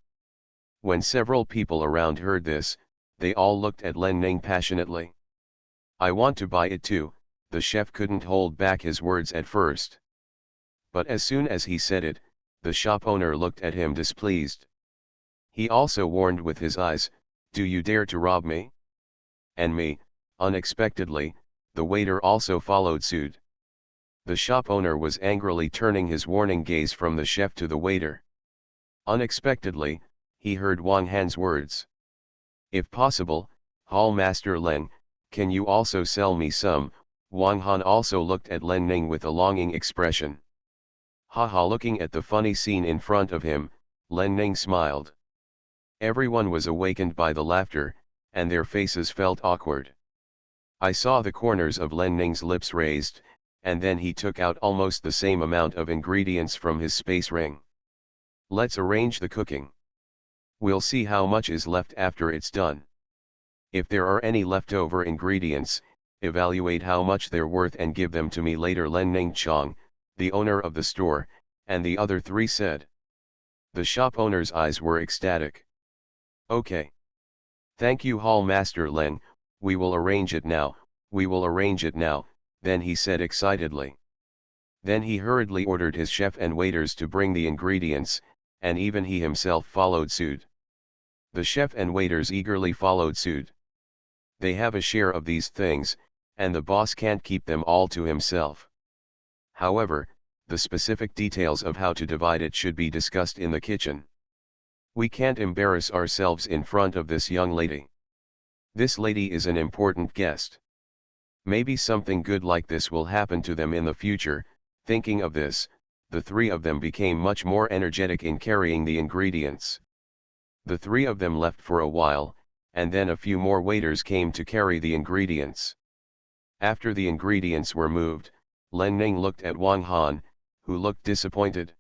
When several people around heard this, they all looked at Len Ning passionately. I want to buy it too, the chef couldn't hold back his words at first. But as soon as he said it, the shop owner looked at him displeased. He also warned with his eyes, "Do you dare to rob me?" And me, unexpectedly, the waiter also followed suit. The shop owner was angrily turning his warning gaze from the chef to the waiter. Unexpectedly, he heard Wang Han's words. "If possible, Hall Master Len, can you also sell me some?" Wang Han also looked at Len Ning with a longing expression. Haha, looking at the funny scene in front of him, Len Ning smiled. Everyone was awakened by the laughter, and their faces felt awkward. I saw the corners of Len Ning's lips raised, and then he took out almost the same amount of ingredients from his space ring. "Let's arrange the cooking. We'll see how much is left after it's done. If there are any leftover ingredients, evaluate how much they're worth and give them to me later," Len Ning Chong, the owner of the store, and the other three said. The shop owner's eyes were ecstatic. "Okay. Thank you, Hall Master Len, we will arrange it now, we will arrange it now," then he said excitedly. Then he hurriedly ordered his chef and waiters to bring the ingredients, and even he himself followed suit. The chef and waiters eagerly followed suit. They have a share of these things, and the boss can't keep them all to himself. However, the specific details of how to divide it should be discussed in the kitchen. We can't embarrass ourselves in front of this young lady. This lady is an important guest. Maybe something good like this will happen to them in the future. Thinking of this, the three of them became much more energetic in carrying the ingredients. The three of them left for a while, and then a few more waiters came to carry the ingredients. After the ingredients were moved, Len Ning looked at Wang Han, who looked disappointed.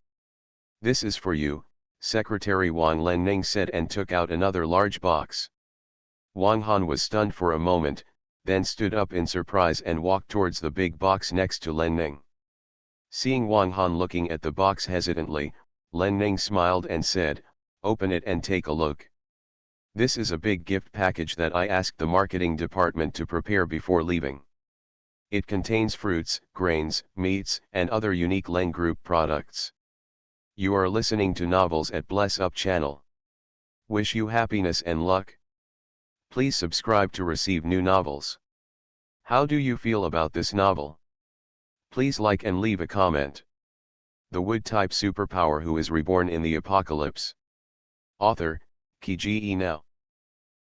"This is for you, Secretary Wang," Len Ning said, and took out another large box. Wang Han was stunned for a moment, then stood up in surprise and walked towards the big box next to Len Ning. Seeing Wang Han looking at the box hesitantly, Len Ning smiled and said, "Open it and take a look. This is a big gift package that I asked the marketing department to prepare before leaving. It contains fruits, grains, meats, and other unique Len Group products. You are listening to Novels at Bless Up channel. Wish you happiness and luck. Please subscribe to receive new novels. How do you feel about this novel? Please like and leave a comment." The Wood-type superpower who is reborn in the apocalypse. Author, Kiji Now.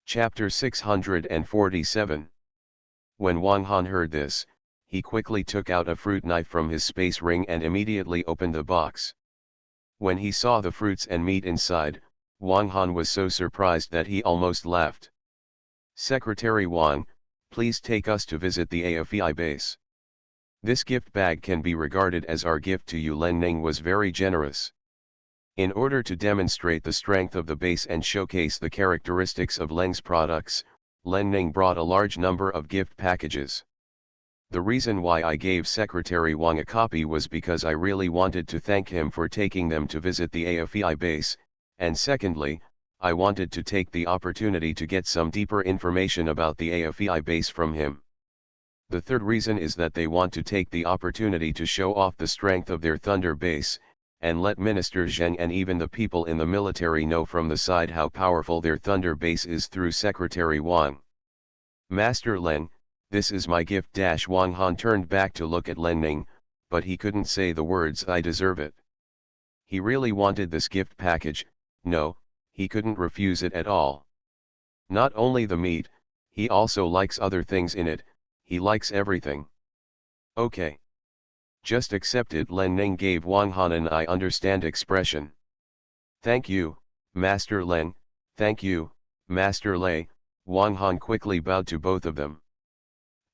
Chapter 647. When Wang Han heard this, he quickly took out a fruit knife from his space ring and immediately opened the box. When he saw the fruits and meat inside, Wang Han was so surprised that he almost laughed. "Secretary Wang, please take us to visit the AFEI base. This gift bag can be regarded as our gift to you." Len Ning was very generous. In order to demonstrate the strength of the base and showcase the characteristics of Len's products, Len Ning brought a large number of gift packages. The reason why I gave Secretary Wang a copy was because I really wanted to thank him for taking them to visit the AFEI base, and secondly, I wanted to take the opportunity to get some deeper information about the AFEI base from him. The third reason is that they want to take the opportunity to show off the strength of their Thunder base, and let Minister Zheng and even the people in the military know from the side how powerful their Thunder base is through Secretary Wang. "Master Len, this is my gift." Wang Han turned back to look at Len Ning, but he couldn't say the words "I deserve it." He really wanted this gift package. No, he couldn't refuse it at all. Not only the meat, he also likes other things in it, he likes everything. "Okay. Just accept it. Len Ning gave Wang Han an I understand expression. Thank you, Master Len, thank you, Master Lei. Wang Han quickly bowed to both of them.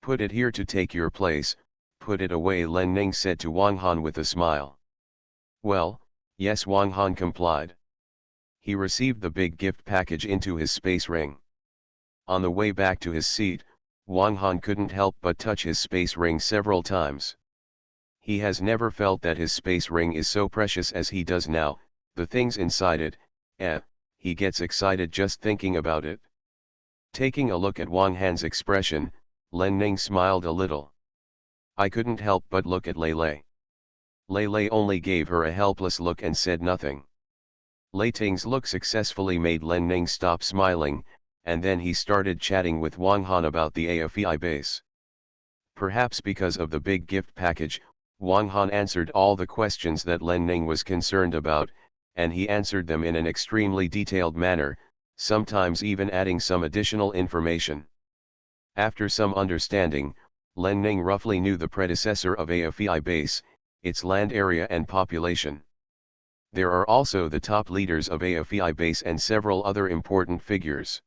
Put it here to take your place, put it away, Len Ning said to Wang Han with a smile. Well, yes, Wang Han complied. He received the big gift package into his space ring. On the way back to his seat, Wang Han couldn't help but touch his space ring several times. He has never felt that his space ring is so precious as he does now. The things inside it, he gets excited just thinking about it. Taking a look at Wang Han's expression, Len Ning smiled a little. I couldn't help but look at Lei Lei. Lei Lei only gave her a helpless look and said nothing. Lei Ting's look successfully made Len Ning stop smiling, and then he started chatting with Wang Han about the AFEI base. Perhaps because of the big gift package, Wang Han answered all the questions that Len Ning was concerned about, and he answered them in an extremely detailed manner, sometimes even adding some additional information. After some understanding, Len Ning roughly knew the predecessor of AFEI base, its land area and population. There are also the top leaders of AFEI base and several other important figures.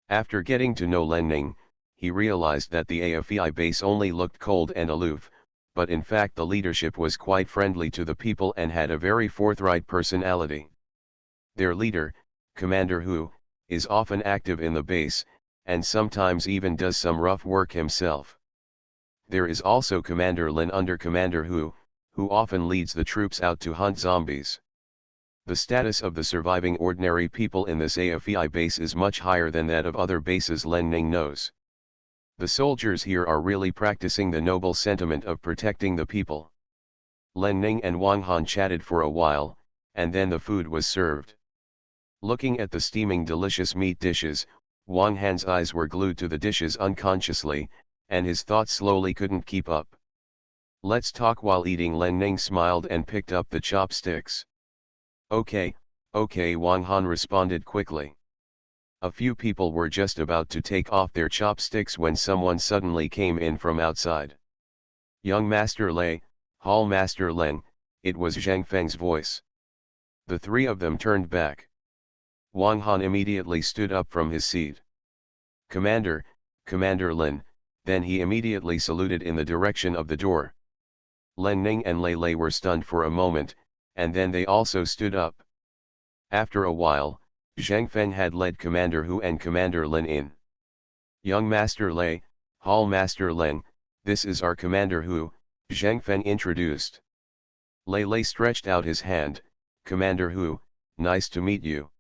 After getting to know Len Ning, he realized that the AFEI base only looked cold and aloof, but in fact the leadership was quite friendly to the people and had a very forthright personality. Their leader, Commander Hu, is often active in the base, and sometimes even does some rough work himself. There is also Commander Lin under Commander Hu, who often leads the troops out to hunt zombies. The status of the surviving ordinary people in this AFEI base is much higher than that of other bases Len Ning knows. The soldiers here are really practicing the noble sentiment of protecting the people. Len Ning and Wang Han chatted for a while, and then the food was served. Looking at the steaming delicious meat dishes, Wang Han's eyes were glued to the dishes unconsciously, and his thoughts slowly couldn't keep up. Let's talk while eating. Len Ning smiled and picked up the chopsticks. Okay, Wang Han responded quickly. A few people were just about to take off their chopsticks when someone suddenly came in from outside. Young Master Lei, Hall Master Len, it was Zhang Feng's voice. The three of them turned back. Wang Han immediately stood up from his seat. Commander Lin, then he immediately saluted in the direction of the door. Len Ning and Lei Lei were stunned for a moment, and then they also stood up. After a while, Zhang Feng had led Commander Hu and Commander Lin in. Young Master Lei, Hall Master Len, this is our Commander Hu, Zhang Feng introduced. Lei Lei stretched out his hand. Commander Hu, nice to meet you.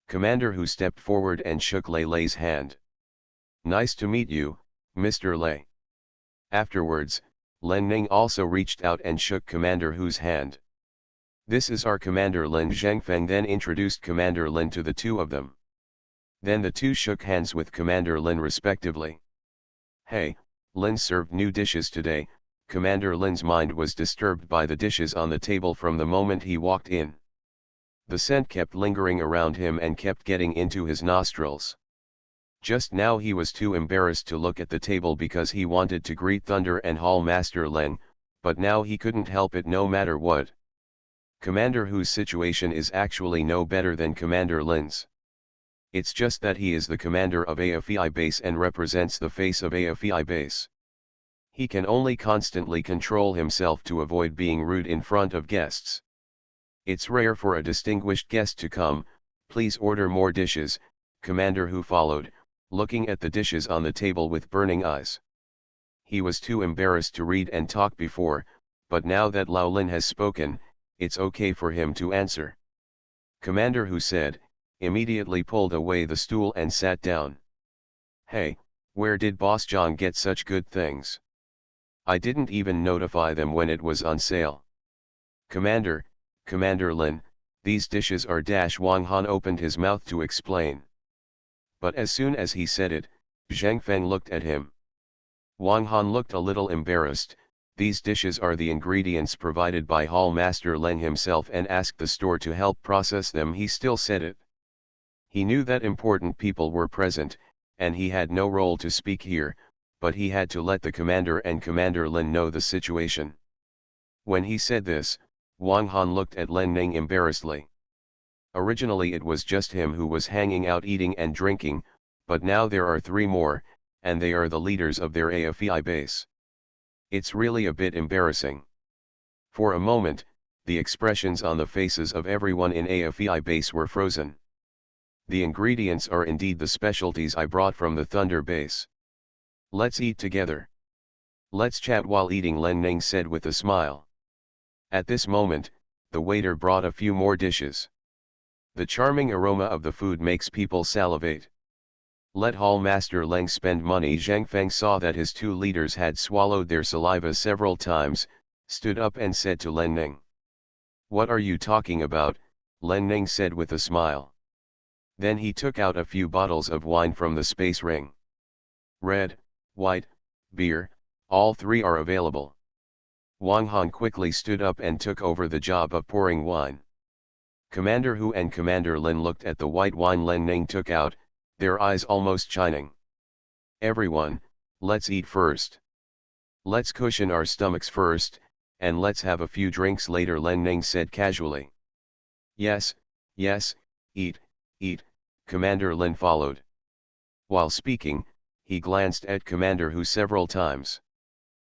Commander Hu stepped forward and shook Lei Lei's hand. Nice to meet you, Mr. Lei. Afterwards, Len Ning also reached out and shook Commander Hu's hand. This is our Commander Lin. Zhang Feng then introduced Commander Lin to the two of them. Then the two shook hands with Commander Lin respectively. Hey, Lin served new dishes today. Commander Lin's mind was disturbed by the dishes on the table from the moment he walked in. The scent kept lingering around him and kept getting into his nostrils. Just now he was too embarrassed to look at the table because he wanted to greet Thunder and Hall Master Len, but now he couldn't help it no matter what. Commander Hu's situation is actually no better than Commander Lin's. It's just that he is the commander of AFEI base and represents the face of AFEI base. He can only constantly control himself to avoid being rude in front of guests. It's rare for a distinguished guest to come. Please order more dishes. Commander Hu followed, looking at the dishes on the table with burning eyes. He was too embarrassed to read and talk before, but now that Lao Lin has spoken, it's okay for him to answer. Commander Hu said, immediately pulled away the stool and sat down. Hey, where did Boss Zhang get such good things? I didn't even notify them when it was on sale. Commander Lin, these dishes are dash. Wang Han opened his mouth to explain. But as soon as he said it, Zhang Feng looked at him. Wang Han looked a little embarrassed. These dishes are the ingredients provided by Hall Master Len himself and asked the store to help process them. He still said it. He knew that important people were present, and he had no role to speak here, but he had to let the commander and Commander Lin know the situation. When he said this, Wang Han looked at Len Ning embarrassedly. Originally it was just him who was hanging out eating and drinking, but now there are 3 more, and they are the leaders of their AFEI base. It's really a bit embarrassing. For a moment, the expressions on the faces of everyone in AFEI base were frozen. The ingredients are indeed the specialties I brought from the Thunder base. Let's eat together. Let's chat while eating, Len Ning said with a smile. At this moment, the waiter brought a few more dishes. The charming aroma of the food makes people salivate. Let Hall Master Leng spend money. Zhang Feng saw that his 2 leaders had swallowed their saliva several times, stood up and said to Len Ning. What are you talking about? Len Ning said with a smile. Then he took out a few bottles of wine from the space ring. Red, white, beer, all 3 are available. Wang Han quickly stood up and took over the job of pouring wine. Commander Hu and Commander Lin looked at the white wine Len Ning took out, their eyes almost shining. Everyone, let's eat first. Let's cushion our stomachs first, and let's have a few drinks later, Len Ning said casually. Yes, yes, eat, Commander Lin followed. While speaking, he glanced at Commander Hu several times.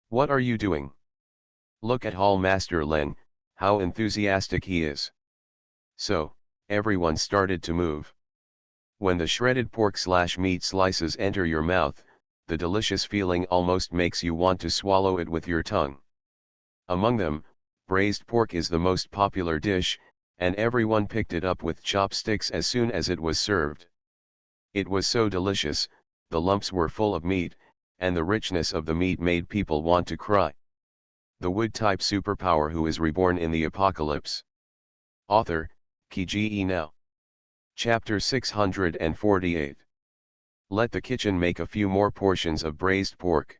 What are you doing? Look at Hall Master Lin, how enthusiastic he is. So, everyone started to move. When the shredded pork/meat slices enter your mouth, the delicious feeling almost makes you want to swallow it with your tongue. Among them, braised pork is the most popular dish, and everyone picked it up with chopsticks as soon as it was served. It was so delicious, the lumps were full of meat, and the richness of the meat made people want to cry. The wood-type superpower who is reborn in the apocalypse. Author, Kiji Now. Chapter 648. Let the kitchen make a few more portions of braised pork.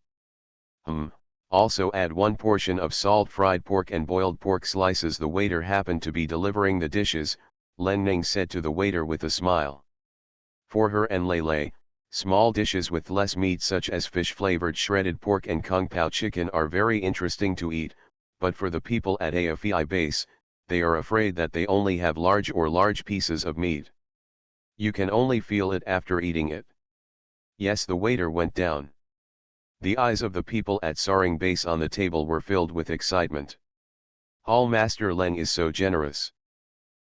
Also add 1 portion of salt fried pork and boiled pork slices. The waiter happened to be delivering the dishes, Len Ning said to the waiter with a smile. For her and Lei, small dishes with less meat such as fish-flavored shredded pork and kung pao chicken are very interesting to eat, but for the people at AFEI base, they are afraid that they only have large pieces of meat. You can only feel it after eating it. Yes, the waiter went down. The eyes of the people at Saring base on the table were filled with excitement. Hall Master Leng is so generous.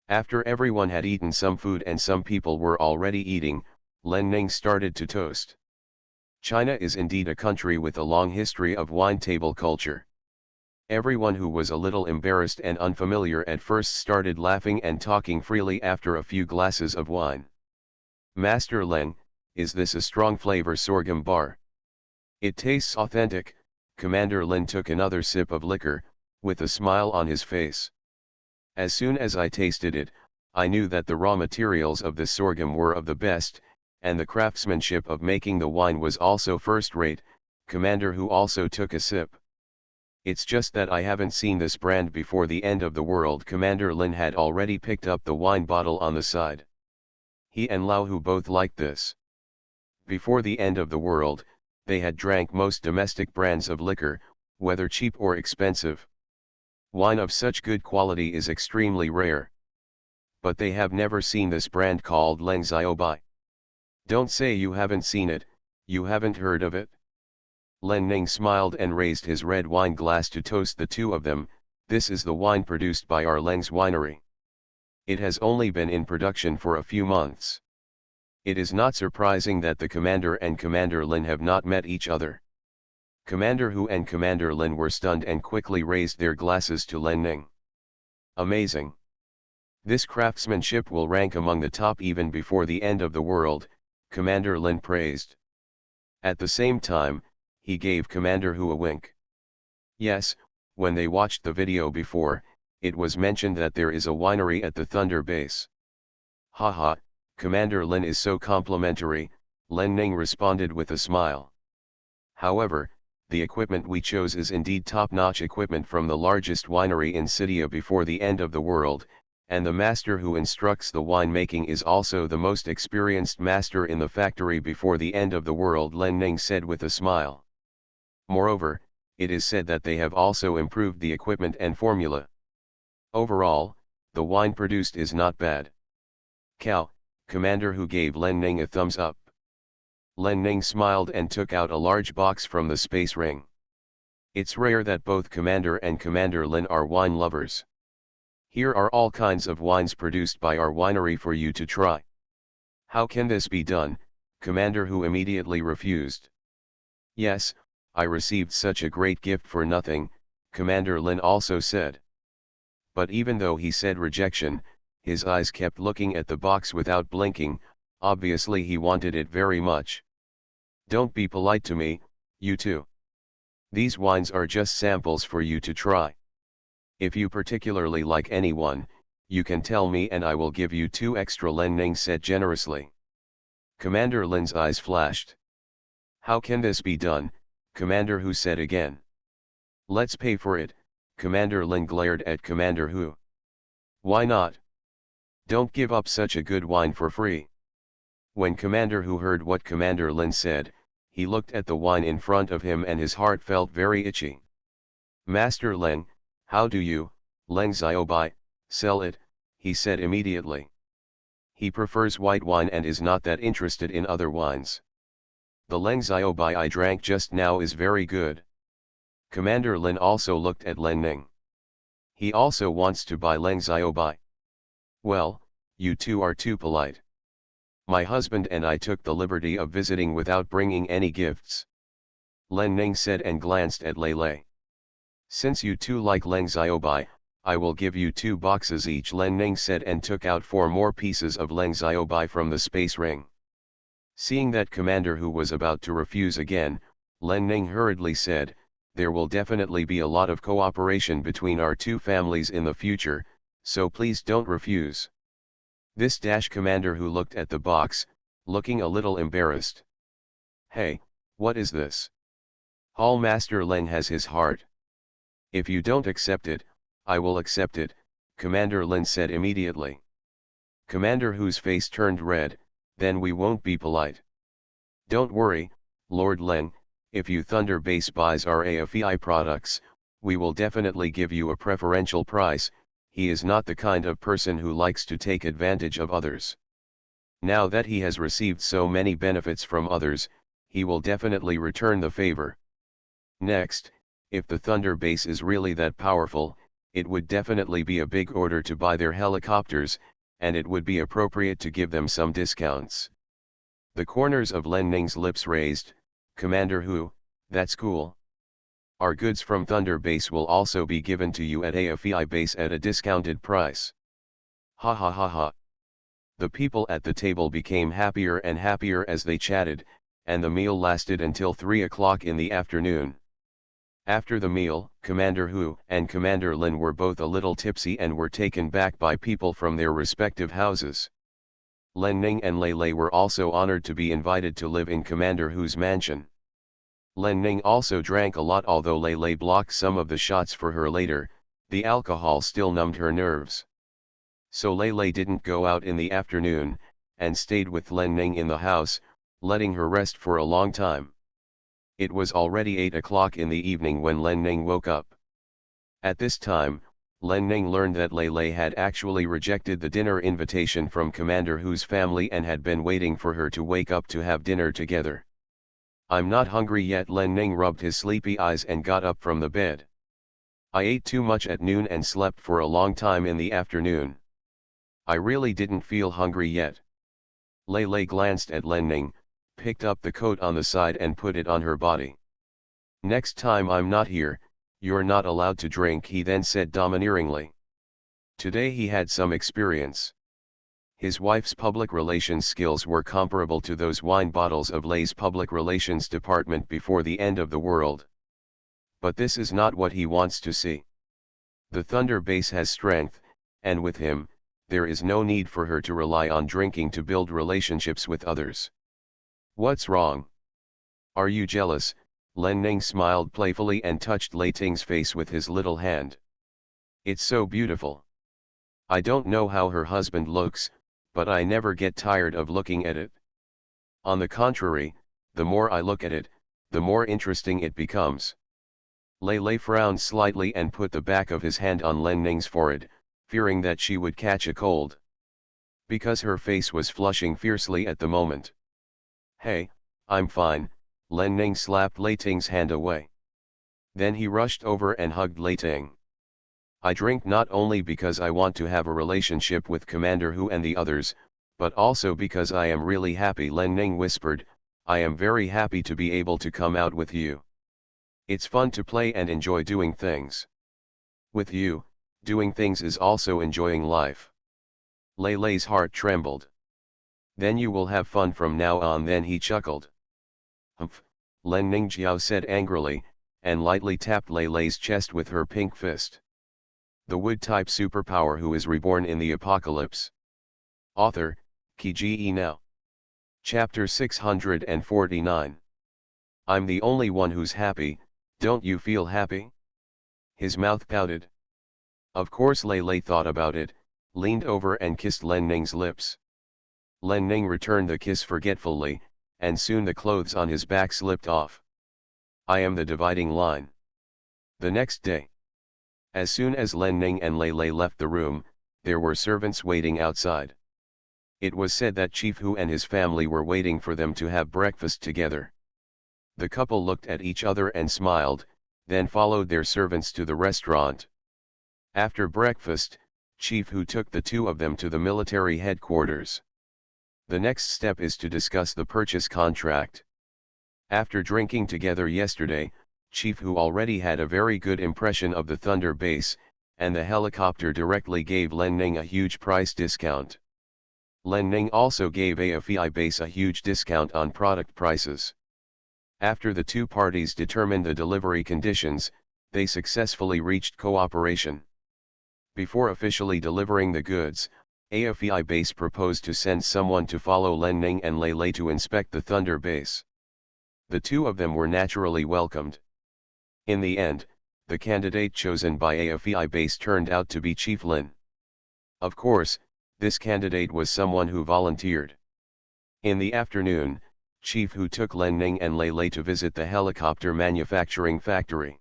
After everyone had eaten some food and some people were already eating, Len Ning started to toast. China is indeed a country with a long history of wine table culture. Everyone who was a little embarrassed and unfamiliar at first started laughing and talking freely after a few glasses of wine. Master Leng, is this a strong flavor sorghum bar? It tastes authentic. Commander Lin took another sip of liquor, with a smile on his face. As soon as I tasted it, I knew that the raw materials of this sorghum were of the best, and the craftsmanship of making the wine was also first-rate. Commander Hu also took a sip. It's just that I haven't seen this brand before the end of the world. Commander Lin had already picked up the wine bottle on the side. He and Lao Hu both liked this. Before the end of the world, they had drank most domestic brands of liquor, whether cheap or expensive. Wine of such good quality is extremely rare. But they have never seen this brand called Leng Xiaobai. Don't say you haven't seen it, you haven't heard of it. Len Ning smiled and raised his red wine glass to toast the 2 of them. This is the wine produced by our Leng's winery. It has only been in production for a few months. It is not surprising that the Commander and Commander Lin have not met each other. Commander Hu and Commander Lin were stunned and quickly raised their glasses to Len Ning. Amazing. This craftsmanship will rank among the top even before the end of the world, Commander Lin praised. At the same time, he gave Commander Hu a wink. Yes, when they watched the video before, it was mentioned that there is a winery at the Thunder base. Haha, Commander Lin is so complimentary, Len Ning responded with a smile. However, the equipment we chose is indeed top-notch equipment from the largest winery in Sidia before the end of the world, and the master who instructs the winemaking is also the most experienced master in the factory before the end of the world, Len Ning said with a smile. Moreover, it is said that they have also improved the equipment and formula. Overall, the wine produced is not bad. Cow, Commander Hu gave Len Ning a thumbs up. Len Ning smiled and took out a large box from the space ring. It's rare that both Commander and Commander Lin are wine lovers. Here are all kinds of wines produced by our winery for you to try. How can this be done? Commander Hu immediately refused. Yes, I received such a great gift for nothing, Commander Lin also said. But even though he said rejection, his eyes kept looking at the box without blinking, obviously he wanted it very much. Don't be polite to me, you two. These wines are just samples for you to try. If you particularly like any one, you can tell me and I will give you 2 extra, Len Ning said generously. Commander Lin's eyes flashed. How can this be done? Commander Hu said again. Let's pay for it, Commander Lin glared at Commander Hu. Why not? Don't give up such a good wine for free. When Commander Hu heard what Commander Lin said, he looked at the wine in front of him and his heart felt very itchy. Master Leng, how do you, Leng Xiaobai, sell it? He said immediately. He prefers white wine and is not that interested in other wines. The Leng Xiaobai I drank just now is very good. Commander Lin also looked at Len Ning. He also wants to buy Leng Xiaobai. Well, you two are too polite. My husband and I took the liberty of visiting without bringing any gifts. Len Ning said and glanced at Lei Lei. Since you two like Leng Xiaobai, I will give you 2 boxes each, Len Ning said and took out 4 more pieces of Leng Xiaobai from the space ring. Seeing that Commander Hu was about to refuse again, Len Ning hurriedly said, there will definitely be a lot of cooperation between our 2 families in the future, so please don't refuse. This Commander Hu looked at the box, looking a little embarrassed. Hey, what is this? Hall Master Leng has his heart. If you don't accept it, I will accept it, Commander Lin said immediately. Commander Hu's face turned red, then we won't be polite. Don't worry, Lord Leng, if you Thunder Base buys our AFEI products, we will definitely give you a preferential price. He is not the kind of person who likes to take advantage of others. Now that he has received so many benefits from others, he will definitely return the favor. Next, if the Thunder Base is really that powerful, it would definitely be a big order to buy their helicopters, and it would be appropriate to give them some discounts. The corners of Len Ning's lips raised. Commander Hu, that's cool. Our goods from Thunder Base will also be given to you at AFEI Base at a discounted price. Ha ha ha ha. The people at the table became happier and happier as they chatted, and the meal lasted until 3 o'clock in the afternoon. After the meal, Commander Hu and Commander Lin were both a little tipsy and were taken back by people from their respective houses. Len Ning and Lei Lei were also honored to be invited to live in Commander Hu's mansion. Len Ning also drank a lot, although Lei Lei blocked some of the shots for her later. The alcohol still numbed her nerves. So Lei Lei didn't go out in the afternoon, and stayed with Len Ning in the house, letting her rest for a long time. It was already 8 o'clock in the evening when Len Ning woke up. At this time, Len Ning learned that Lei Lei had actually rejected the dinner invitation from Commander Hu's family and had been waiting for her to wake up to have dinner together. I'm not hungry yet, Len Ning rubbed his sleepy eyes and got up from the bed. I ate too much at noon and slept for a long time in the afternoon. I really didn't feel hungry yet. Lei Lei glanced at Len Ning, picked up the coat on the side and put it on her body. Next time I'm not here, you're not allowed to drink, he then said domineeringly. Today he had some experience. His wife's public relations skills were comparable to those wine bottles of Lei's public relations department before the end of the world. But this is not what he wants to see. The Thunder Base has strength, and with him, there is no need for her to rely on drinking to build relationships with others. What's wrong? Are you jealous? Len Ning smiled playfully and touched Lei Ting's face with his little hand. It's so beautiful. I don't know how her husband looks, but I never get tired of looking at it. On the contrary, the more I look at it, the more interesting it becomes. Lei Lei frowned slightly and put the back of his hand on Len Ning's forehead, fearing that she would catch a cold. Because her face was flushing fiercely at the moment. Hey, I'm fine, Len Ning slapped Lei Ting's hand away. Then he rushed over and hugged Lei Ting. I drink not only because I want to have a relationship with Commander Hu and the others, but also because I am really happy, Len Ning whispered. I am very happy to be able to come out with you. It's fun to play and enjoy doing things. With you, doing things is also enjoying life. Lei Lei's heart trembled. Then you will have fun from now on, then he chuckled. Humph, Len Ningjiao said angrily, and lightly tapped Lei Lei's chest with her pink fist. The Wood-type superpower who is reborn in the apocalypse. Author, Qi Now. Chapter 649. I'm the only one who's happy, don't you feel happy? His mouth pouted. Of course Lei Lei thought about it, leaned over and kissed Len Ning's lips. Len Ning returned the kiss forgetfully, and soon the clothes on his back slipped off. I am the dividing line. The next day. As soon as Len Ning and Lei Lei left the room, there were servants waiting outside. It was said that Chief Hu and his family were waiting for them to have breakfast together. The couple looked at each other and smiled, then followed their servants to the restaurant. After breakfast, Chief Hu took the two of them to the military headquarters. The next step is to discuss the purchase contract. After drinking together yesterday, Chief Hu already had a very good impression of the Thunder base, and the helicopter directly gave Len Ning a huge price discount. Len Ning also gave AFEI base a huge discount on product prices. After the two parties determined the delivery conditions, they successfully reached cooperation. Before officially delivering the goods, AFEI base proposed to send someone to follow Len Ning and Lei Lei to inspect the Thunder base. The two of them were naturally welcomed. In the end, the candidate chosen by AFEI base turned out to be Chief Lin. Of course, this candidate was someone who volunteered. In the afternoon, Chief Hu took Len Ning and Lei Lei to visit the helicopter manufacturing factory.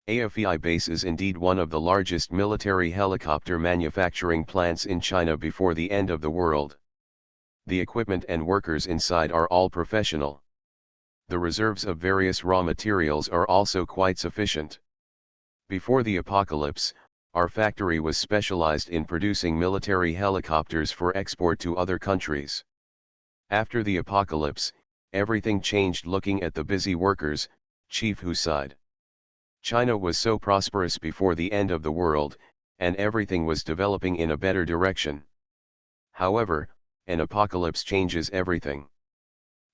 AFEI base is indeed one of the largest military helicopter manufacturing plants in China before the end of the world. The equipment and workers inside are all professional. The reserves of various raw materials are also quite sufficient. Before the apocalypse, our factory was specialized in producing military helicopters for export to other countries. After the apocalypse, everything changed. Looking at the busy workers, Chief Hu sighed. China was so prosperous before the end of the world, and everything was developing in a better direction. However, an apocalypse changes everything.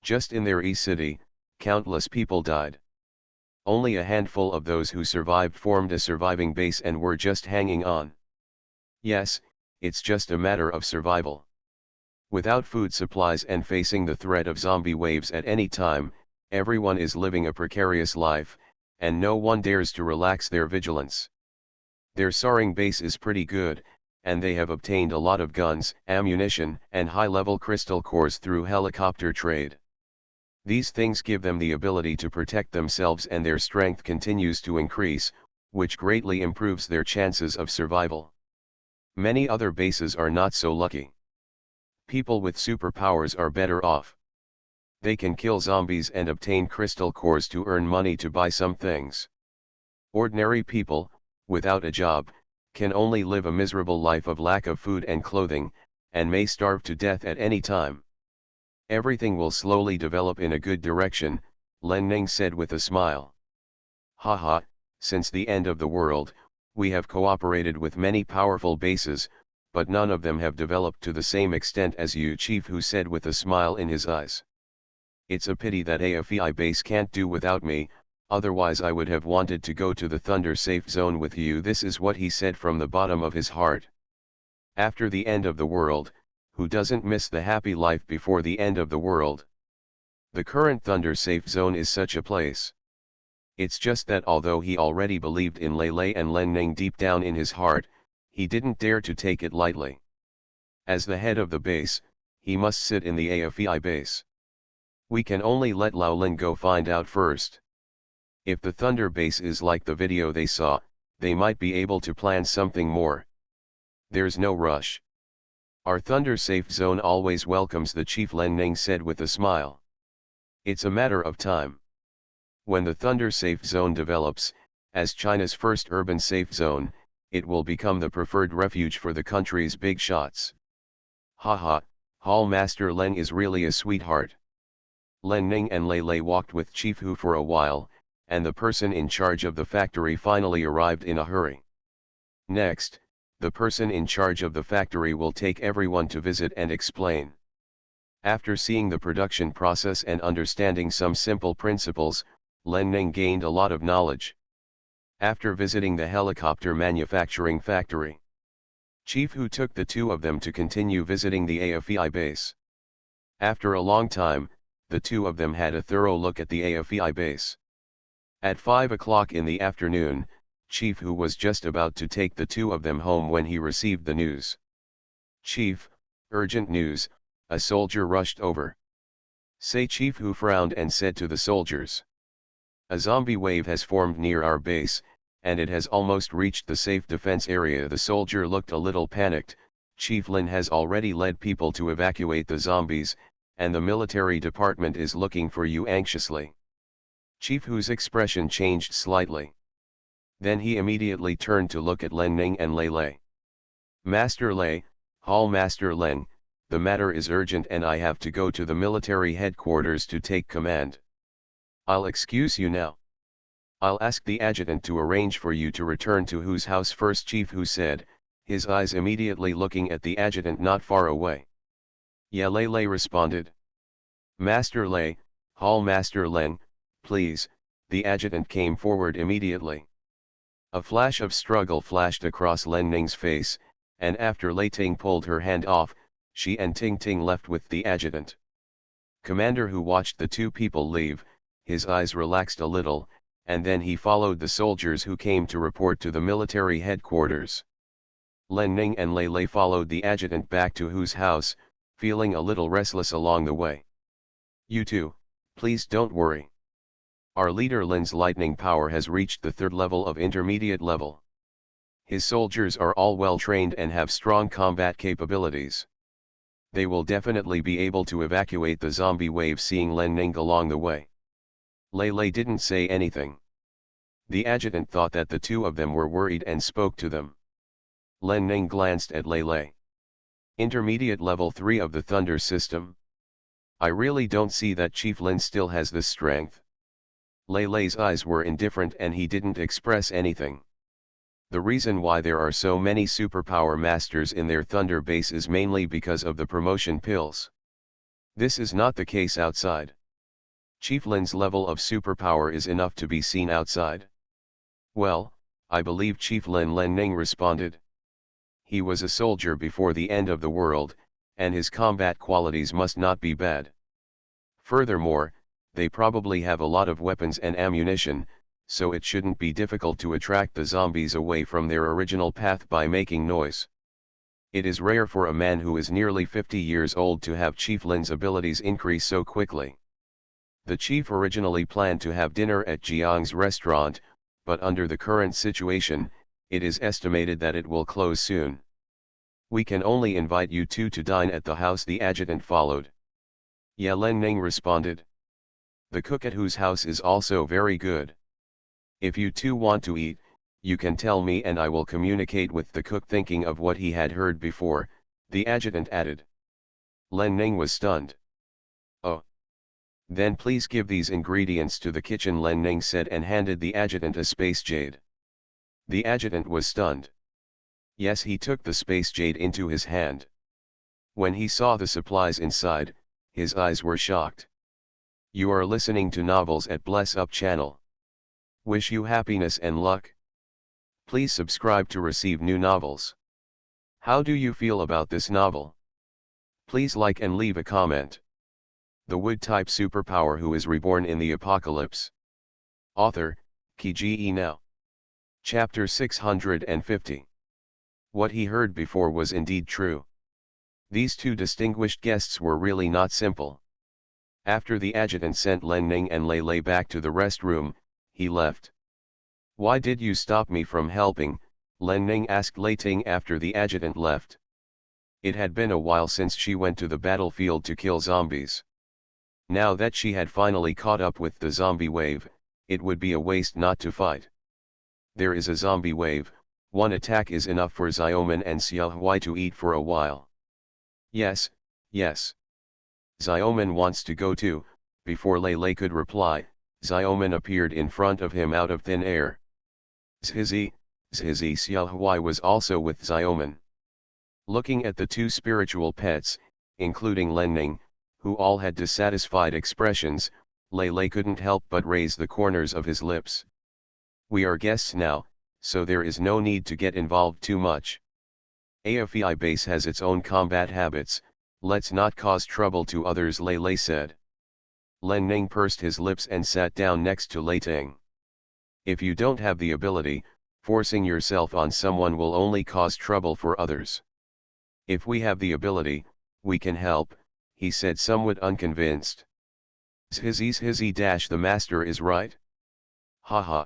Just in their city, countless people died. Only a handful of those who survived formed a surviving base and were just hanging on. Yes, it's just a matter of survival. Without food supplies and facing the threat of zombie waves at any time, everyone is living a precarious life, and no one dares to relax their vigilance. Their soaring base is pretty good, and they have obtained a lot of guns, ammunition, and high-level crystal cores through helicopter trade. These things give them the ability to protect themselves, and their strength continues to increase, which greatly improves their chances of survival. Many other bases are not so lucky. People with superpowers are better off. They can kill zombies and obtain crystal cores to earn money to buy some things. Ordinary people, without a job, can only live a miserable life of lack of food and clothing, and may starve to death at any time. Everything will slowly develop in a good direction, Len Ning said with a smile. Haha, since the end of the world, we have cooperated with many powerful bases, but none of them have developed to the same extent as you, Chief Hu said with a smile in his eyes. It's a pity that AFEI base can't do without me, otherwise I would have wanted to go to the Thunder safe zone with you. This is what he said from the bottom of his heart. After the end of the world, who doesn't miss the happy life before the end of the world? The current Thunder safe zone is such a place. It's just that although he already believed in Lei Lei and Len Ning deep down in his heart, he didn't dare to take it lightly. As the head of the base, he must sit in the AFEI base. We can only let Lao Lin go find out first. If the Thunder base is like the video they saw, they might be able to plan something more. There's no rush. Our Thunder safe zone always welcomes the chief, Len Ning said with a smile. It's a matter of time. When the Thunder safe zone develops, as China's first urban safe zone, it will become the preferred refuge for the country's big shots. Haha, Hall Master Len is really a sweetheart. Len Ning and Lei Lei walked with Chief Hu for a while, and the person in charge of the factory finally arrived in a hurry. Next, the person in charge of the factory will take everyone to visit and explain. After seeing the production process and understanding some simple principles, Len Ning gained a lot of knowledge. After visiting the helicopter manufacturing factory, Chief Hu took the two of them to continue visiting the AFEI base. After a long time, the two of them had a thorough look at the AFEI base. At 5 o'clock in the afternoon, Chief Hu was just about to take the two of them home when he received the news. "Chief, urgent news," a soldier rushed over. "Say." Chief Hu frowned and said to the soldiers. "A zombie wave has formed near our base, and it has almost reached the safe defense area." The soldier looked a little panicked. "Chief Lin has already led people to evacuate the zombies, and the military department is looking for you anxiously." Chief Hu's expression changed slightly. Then he immediately turned to look at Len Ning and Lei Lei. "Master Lei, Hall Master Len, the matter is urgent and I have to go to the military headquarters to take command. I'll excuse you now. I'll ask the adjutant to arrange for you to return to Hu's house first," Chief Hu said, his eyes immediately looking at the adjutant not far away. "Yeah," Lei Lei responded. "Master Lei, Hall Master Len, please." The adjutant came forward immediately. A flash of struggle flashed across Len Ning's face, and after Lei Ting pulled her hand off, she and Ting Ting left with the adjutant. Commander Hu watched the two people leave, his eyes relaxed a little, and then he followed the soldiers who came to report to the military headquarters. Len Ning and Lei Lei followed the adjutant back to Hu's house, feeling a little restless along the way. "You two, please don't worry. Our leader Lin's lightning power has reached the third level of intermediate level. His soldiers are all well trained and have strong combat capabilities. They will definitely be able to evacuate the zombie wave." Seeing Len Ning along the way, Lei Lei didn't say anything. The adjutant thought that the two of them were worried and spoke to them. Len Ning glanced at Lei Lei. "Intermediate level 3 of the Thunder system? I really don't see that Chief Lin still has this strength." Lei Lei's eyes were indifferent and he didn't express anything. The reason why there are so many superpower masters in their Thunder base is mainly because of the promotion pills. This is not the case outside. Chief Lin's level of superpower is enough to be seen outside. "Well, I believe Chief Lin," Len Ning responded. "He was a soldier before the end of the world, and his combat qualities must not be bad. Furthermore, they probably have a lot of weapons and ammunition, so it shouldn't be difficult to attract the zombies away from their original path by making noise. It is rare for a man who is nearly 50 years old to have Chief Lin's abilities increase so quickly." The chief originally planned to have dinner at Jiang's restaurant, but under the current situation, it is estimated that it will close soon. "We can only invite you two to dine at the house," the adjutant followed. "Yeah," Len Ning responded. "The cook at Hu's house is also very good. If you two want to eat, you can tell me and I will communicate with the cook." Thinking of what he had heard before, the adjutant added. Len Ning was stunned. "Oh. Then please give these ingredients to the kitchen," Len Ning said and handed the adjutant a space jade. The adjutant was stunned. Yes, he took the space jade into his hand. When he saw the supplies inside, his eyes were shocked. You are listening to novels at Bless Up channel. Wish you happiness and luck. Please subscribe to receive new novels. How do you feel about this novel? Please like and leave a comment. The Wood-type superpower who is reborn in the apocalypse. Author, Kiji Now. Chapter 650. What he heard before was indeed true. These two distinguished guests were really not simple. After the adjutant sent Len Ning and Lei Lei back to the rest room, he left. "Why did you stop me from helping?" Len Ning asked Lei Ting after the adjutant left. It had been a while since she went to the battlefield to kill zombies. Now that she had finally caught up with the zombie wave, it would be a waste not to fight. There is a zombie wave, one attack is enough for Xiaoman and Xiaohui to eat for a while. Yes, yes. Xiaoman wants to go too. Before Lei Lei could reply, Xiaoman appeared in front of him out of thin air. Zhizi Xiaohui was also with Xiaoman. Looking at the two spiritual pets, including Len Ning, who all had dissatisfied expressions, Lei Lei couldn't help but raise the corners of his lips. "We are guests now, so there is no need to get involved too much. AFEI base has its own combat habits, let's not cause trouble to others," Lei Lei said. Len Ning pursed his lips and sat down next to Lei Ting. "If you don't have the ability, forcing yourself on someone will only cause trouble for others. If we have the ability, we can help," he said somewhat unconvinced. Zhizi the master is right. Haha.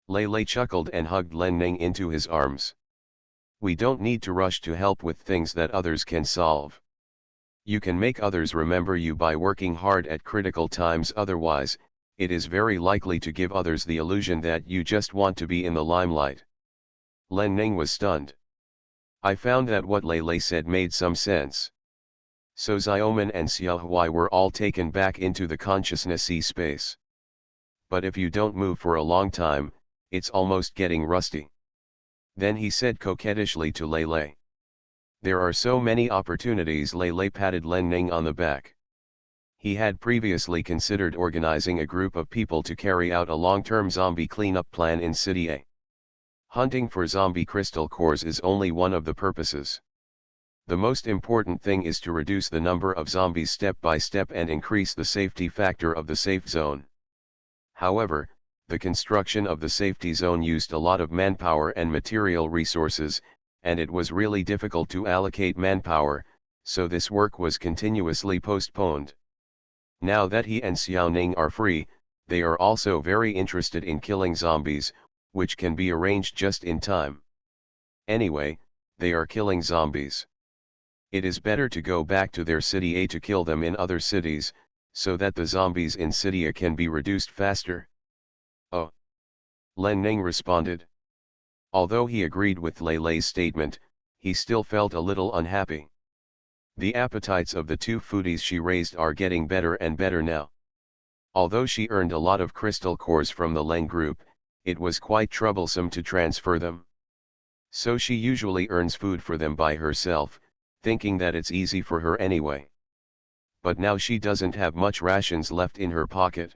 Lei Lei chuckled and hugged Len Ning into his arms. "We don't need to rush to help with things that others can solve. You can make others remember you by working hard at critical times, otherwise, it is very likely to give others the illusion that you just want to be in the limelight." Len Ning was stunned. I found that what Lei Lei said made some sense. So Xiaoman and Xiaohui were all taken back into the consciousness-y space. "But if you don't move for a long time, it's almost getting rusty." Then he said coquettishly to Lei Lei. "There are so many opportunities." Lei Lei patted Len Ning on the back. He had previously considered organizing a group of people to carry out a long-term zombie cleanup plan in City A. Hunting for zombie crystal cores is only one of the purposes. The most important thing is to reduce the number of zombies step by step and increase the safety factor of the safe zone. However, the construction of the safety zone used a lot of manpower and material resources, and it was really difficult to allocate manpower, so this work was continuously postponed. Now that he and Xiao Ning are free, they are also very interested in killing zombies, which can be arranged just in time. Anyway, they are killing zombies. It is better to go back to their city A to kill them in other cities, so that the zombies in city A can be reduced faster. "Oh," Len Ning responded. Although he agreed with Lei Lei's statement, he still felt a little unhappy. The appetites of the two foodies she raised are getting better and better now. Although she earned a lot of crystal cores from the Leng group, it was quite troublesome to transfer them. So she usually earns food for them by herself, thinking that it's easy for her anyway. But now she doesn't have much rations left in her pocket.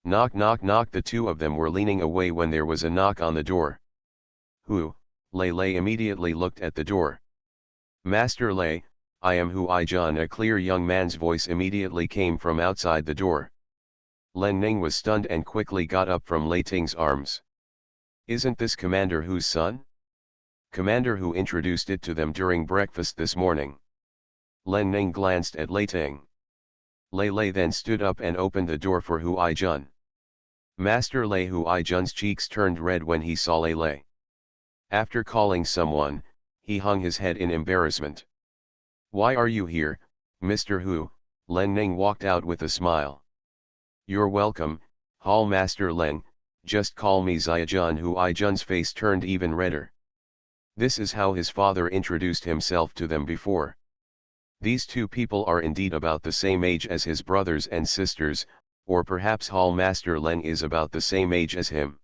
Knock knock knock. The two of them were leaning away when there was a knock on the door. "Who?" Lei Lei immediately looked at the door. "Master Lei, I am Huai-Jun." A clear young man's voice immediately came from outside the door. Len Ning was stunned and quickly got up from Lei Ting's arms. "Isn't this Commander Hu's son?" "Commander Hu introduced it to them during breakfast this morning." Len Ning glanced at Lei Ting. Lei Lei then stood up and opened the door for Huai-Jun. Master Lei. Huai-Jun's cheeks turned red when he saw Lei Lei. After calling someone, he hung his head in embarrassment. "Why are you here, Mr. Hu?" Len Ning walked out with a smile. "You're welcome, Hall Master Len, just call me Xiaojun." Huai-Jun's face turned even redder. This is how his father introduced himself to them before. These two people are indeed about the same age as his brothers and sisters, or perhaps Hall Master Len is about the same age as him.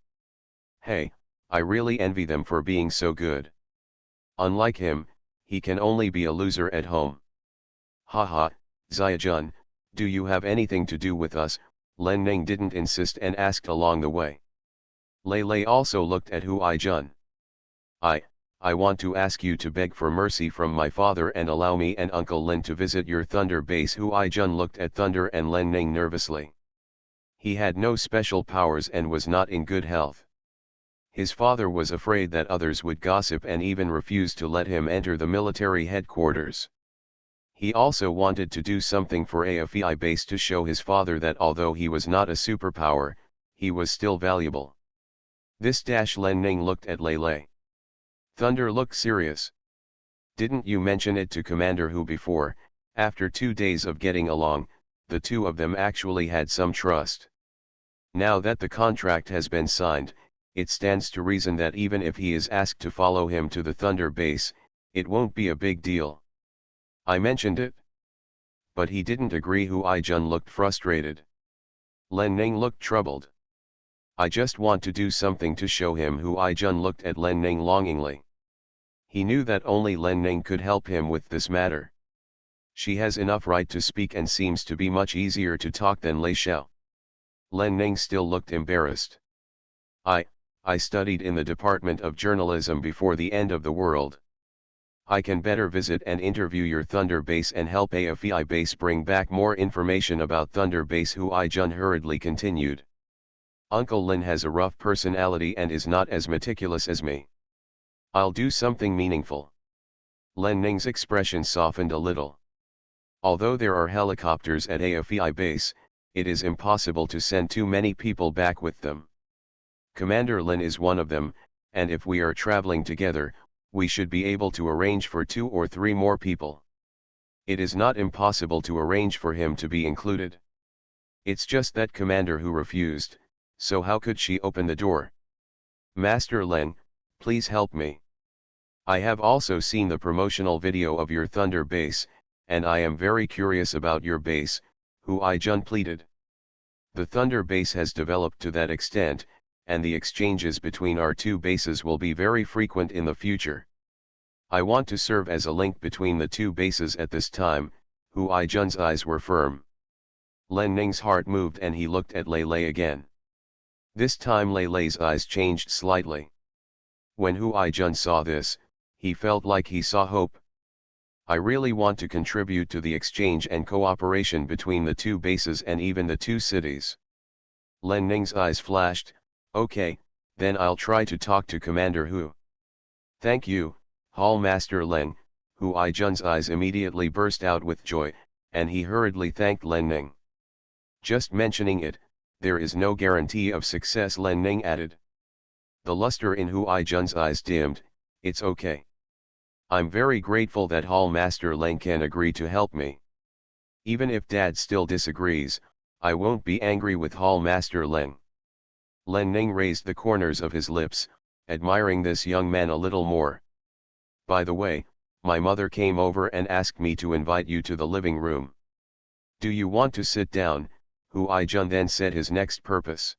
Hey, I really envy them for being so good. Unlike him, he can only be a loser at home. Haha, Xiaojun, do you have anything to do with us? Len Ning didn't insist and asked along the way. Lei Lei also looked at Huai-Jun. I want to ask you to beg for mercy from my father and allow me and Uncle Lin to visit your Thunder base." Huai-Jun looked at Thunder and Len Ning nervously. He had no special powers and was not in good health. His father was afraid that others would gossip and even refused to let him enter the military headquarters. He also wanted to do something for AFEI base to show his father that although he was not a superpower, he was still valuable. This dash Len Ning looked at Lei Lei. Thunder looked serious. Didn't you mention it to Commander Hu before? After 2 days of getting along, the two of them actually had some trust. Now that the contract has been signed, it stands to reason that even if he is asked to follow him to the Thunder base, it won't be a big deal. I mentioned it. But he didn't agree. Hu Ai-jun looked frustrated. Len Ning looked troubled. I just want to do something to show him. Hu Ai-jun looked at Len Ning longingly. He knew that only Len Ning could help him with this matter. She has enough right to speak and seems to be much easier to talk than Lei Xiao. Len Ning still looked embarrassed. I studied in the Department of Journalism before the end of the world. I can better visit and interview your Thunder base and help AFEI base bring back more information about Thunder base. Hu Ai-jun hurriedly continued. Uncle Lin has a rough personality and is not as meticulous as me. I'll do something meaningful. Len Ning's expression softened a little. Although there are helicopters at AFEI base, it is impossible to send too many people back with them. Commander Lin is one of them, and if we are traveling together, we should be able to arrange for 2 or 3 more people. It is not impossible to arrange for him to be included. It's just that Commander Hu refused, so how could she open the door? Master Len, please help me. I have also seen the promotional video of your Thunder base, and I am very curious about your base, Hu Ai-jun pleaded. The Thunder base has developed to that extent, and the exchanges between our 2 bases will be very frequent in the future. I want to serve as a link between the 2 bases at this time. Hu Ai-jun's eyes were firm. Len Ning's heart moved and he looked at Lei Lei again. This time Lei Lei's eyes changed slightly. When Hu Ai-jun saw this, he felt like he saw hope. I really want to contribute to the exchange and cooperation between the 2 bases and even the 2 cities. Len Ning's eyes flashed. Okay, then I'll try to talk to Commander Hu. Thank you, Hall Master Len. Hu Ai-jun's eyes immediately burst out with joy, and he hurriedly thanked Len Ning. Just mentioning it, there is no guarantee of success, Len Ning added. The luster in Hu Ai-jun's eyes dimmed. It's okay. I'm very grateful that Hall Master Len can agree to help me. Even if Dad still disagrees, I won't be angry with Hall Master Len. Len Ning raised the corners of his lips, admiring this young man a little more. By the way, my mother came over and asked me to invite you to the living room. Do you want to sit down? Hu Ai-jun then said his next purpose.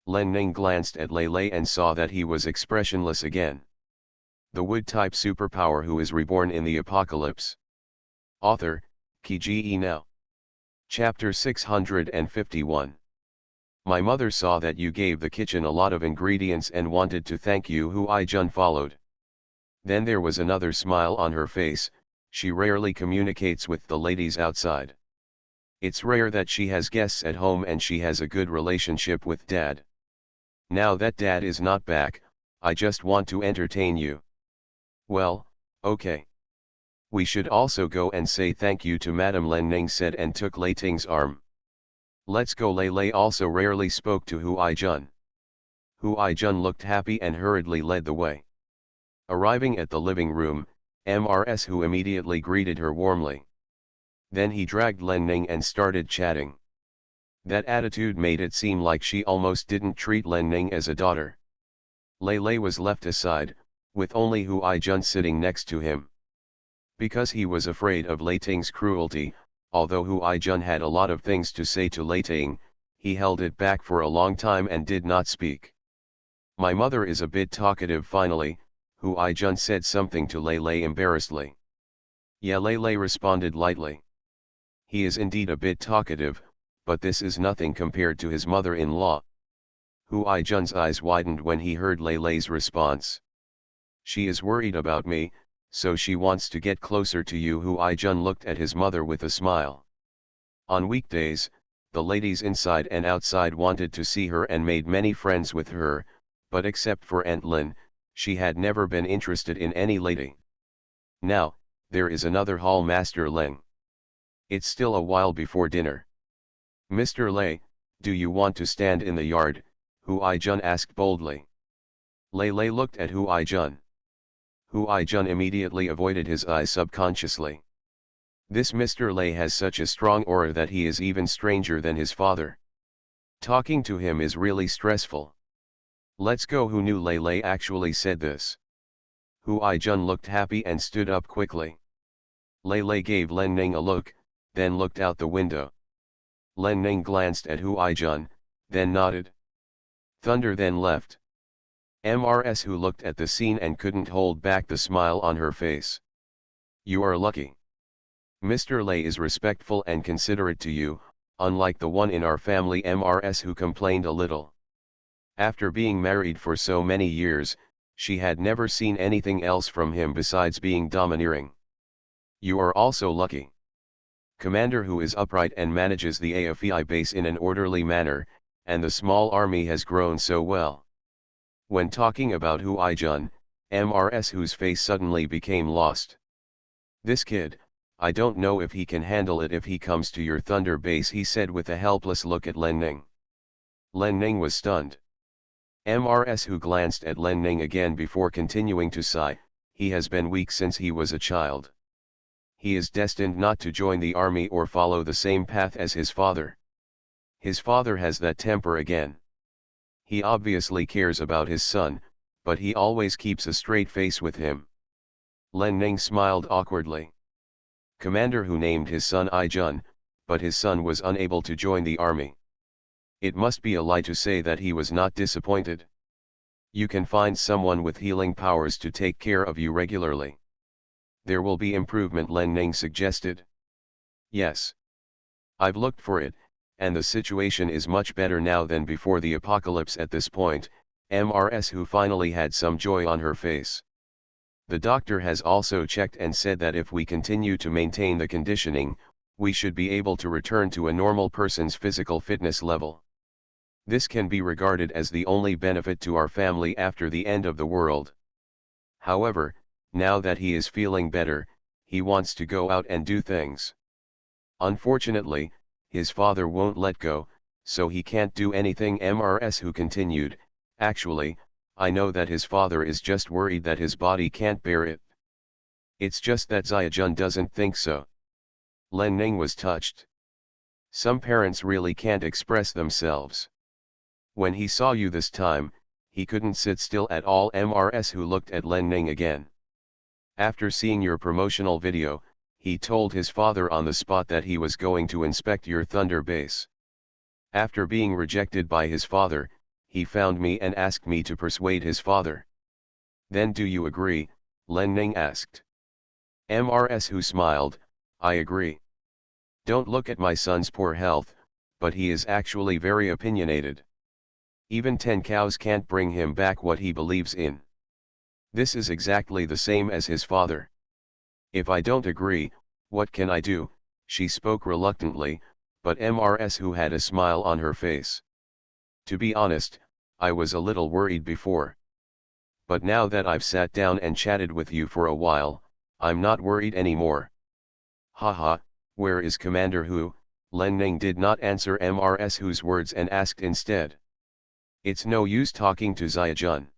Len Ning glanced at Lei Lei and saw that he was expressionless again. The Wood-type superpower who is reborn in the apocalypse. Author, Ki Now. Chapter 651. My mother saw that you gave the kitchen a lot of ingredients and wanted to thank you. Hu Ai-jun followed. Then there was another smile on her face. She rarely communicates with the ladies outside. It's rare that she has guests at home and she has a good relationship with Dad. Now that Dad is not back, I just want to entertain you. Well, okay. We should also go and say thank you to Madame, Len Ning said and took Lei Ting's arm. Let's go. Lei Lei also rarely spoke to Hu Ai-jun. Hu Ai-jun looked happy and hurriedly led the way. Arriving at the living room, Mrs. Hu immediately greeted her warmly. Then he dragged Len Ning and started chatting. That attitude made it seem like she almost didn't treat Len Ning as a daughter. Lei Lei was left aside, with only Hu Ai-jun sitting next to him. Because he was afraid of Lei Ting's cruelty, although Hu Ai-jun had a lot of things to say to Lei Ting, he held it back for a long time and did not speak. My mother is a bit talkative. Finally, Hu Ai-jun said something to Lei Lei embarrassedly. Yeah, Lei Lei responded lightly. He is indeed a bit talkative, but this is nothing compared to his mother-in-law. Hu Ai-jun's eyes widened when he heard Lei Lei's response. She is worried about me, so she wants to get closer to you. Hu Ai-jun looked at his mother with a smile. On weekdays, the ladies inside and outside wanted to see her and made many friends with her, but except for Aunt Lin, she had never been interested in any lady. Now, there is another Hall Master Len. It's still a while before dinner. Mr. Lei, Do you want to stand in the yard? Hu Ai-jun asked boldly. Lei Lei looked at Hu Ai-jun. Hu Ai-jun immediately avoided his eyes subconsciously. This Mr. Lei has such a strong aura that he is even stranger than his father. Talking to him is really stressful. Let's go. Who knew Lei Lei actually said this? Hu Ai-jun looked happy and stood up quickly. Lei Lei gave Len Ning a look, then looked out the window. Len Ning glanced at Hu Ai-jun, then nodded. Thunder then left. Mrs. Hu looked at the scene and couldn't hold back the smile on her face. You are lucky. Mr. Lei is respectful and considerate to you, unlike the one in our family. Mrs. Hu complained a little. After being married for so many years, she had never seen anything else from him besides being domineering. You are also lucky. Commander Hu is upright and manages the AFEI base in an orderly manner, and the small army has grown so well. When talking about Hu Ai-jun, Mrs. Hu's face suddenly became lost. This kid, I don't know if he can handle it if he comes to your Thunder base, he said with a helpless look at Len Ning. Len Ning was stunned. Mrs. Hu glanced at Len Ning again before continuing to sigh. He has been weak since he was a child. He is destined not to join the army or follow the same path as his father. His father has that temper again. He obviously cares about his son, but he always keeps a straight face with him. Len Ning smiled awkwardly. Commander Hu named his son Ai-jun, but his son was unable to join the army. It must be a lie to say that he was not disappointed. You can find someone with healing powers to take care of you regularly. There will be improvement, Len Ning suggested. Yes. I've looked for it, and the situation is much better now than before the apocalypse. At this point, Mrs. Hu finally had some joy on her face. The doctor has also checked and said that if we continue to maintain the conditioning, we should be able to return to a normal person's physical fitness level. This can be regarded as the only benefit to our family after the end of the world. However, now that he is feeling better, he wants to go out and do things. Unfortunately, his father won't let go, so he can't do anything. Mrs. Hu continued, actually, I know that his father is just worried that his body can't bear it. It's just that Zia-jun doesn't think so. Len Ning was touched. Some parents really can't express themselves. When he saw you this time, he couldn't sit still at all. Mrs. Hu looked at Len Ning again. After seeing your promotional video, he told his father on the spot that he was going to inspect your Thunder base. After being rejected by his father, he found me and asked me to persuade his father. Then do you agree? Len Ning asked. Mrs. Hu smiled, I agree. Don't look at my son's poor health, but he is actually very opinionated. Even 10 cows can't bring him back what he believes in. This is exactly the same as his father. If I don't agree, what can I do? She spoke reluctantly, but Mrs. Hu had a smile on her face. To be honest, I was a little worried before. But now that I've sat down and chatted with you for a while, I'm not worried anymore. Haha, where is Commander Hu? Len Ning did not answer Mrs. Hu's words and asked instead. It's no use talking to Zia-jun.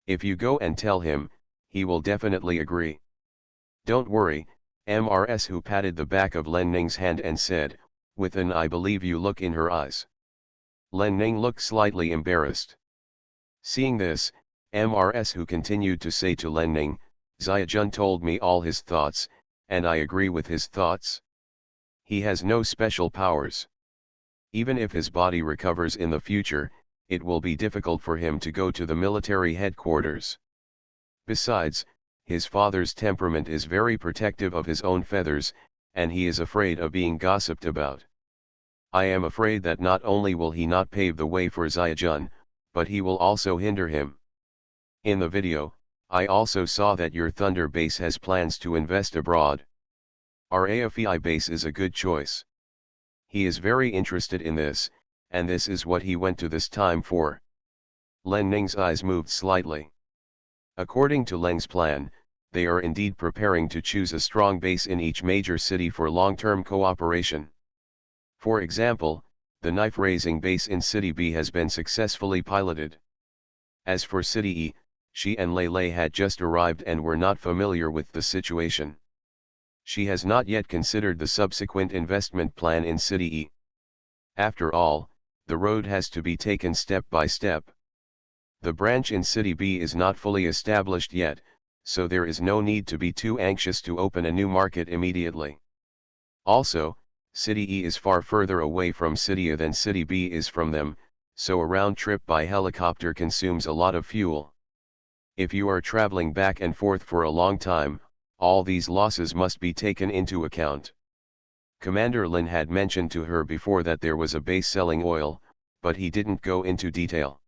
If you go and tell him, he will definitely agree. Don't worry, Mrs. Hu patted the back of Len Ning's hand and said, with an I believe you look in her eyes. Len Ning looked slightly embarrassed. Seeing this, Mrs. Hu continued to say to Len Ning, Zia-jun told me all his thoughts, and I agree with his thoughts. He has no special powers. Even if his body recovers in the future, it will be difficult for him to go to the military headquarters. Besides, his father's temperament is very protective of his own feathers, and he is afraid of being gossiped about. I am afraid that not only will he not pave the way for Zia-jun, but he will also hinder him. In the video, I also saw that your Thunder base has plans to invest abroad. Our AFEI base is a good choice. He is very interested in this, and this is what he went to this time for. Len Ning's eyes moved slightly. According to Leng's plan, they are indeed preparing to choose a strong base in each major city for long-term cooperation. For example, The knife-raising base in City B has been successfully piloted. As for City E, she and Lele had just arrived and were not familiar with the situation. She has not yet considered the subsequent investment plan in City E. After all, the road has to be taken step by step. The branch in City B is not fully established yet, so there is no need to be too anxious to open a new market immediately. Also, City E is far further away from City A than City B is from them, so a round trip by helicopter consumes a lot of fuel. If you are traveling back and forth for a long time, all these losses must be taken into account. Commander Lin had mentioned to her before that there was a base selling oil, but he didn't go into detail.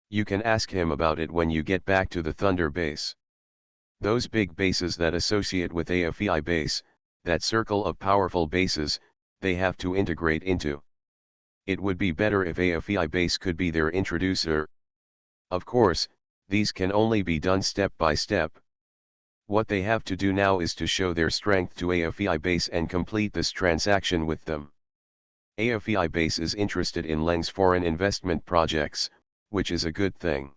You can ask him about it when you get back to the Thunder base. Those big bases that associate with AFEI base, that circle of powerful bases, they have to integrate into. It would be better if AFEI base could be their introducer. Of course, these can only be done step by step. What they have to do now is to show their strength to AFEI base and complete this transaction with them. AFEI base is interested in Leng's foreign investment projects, which is a good thing.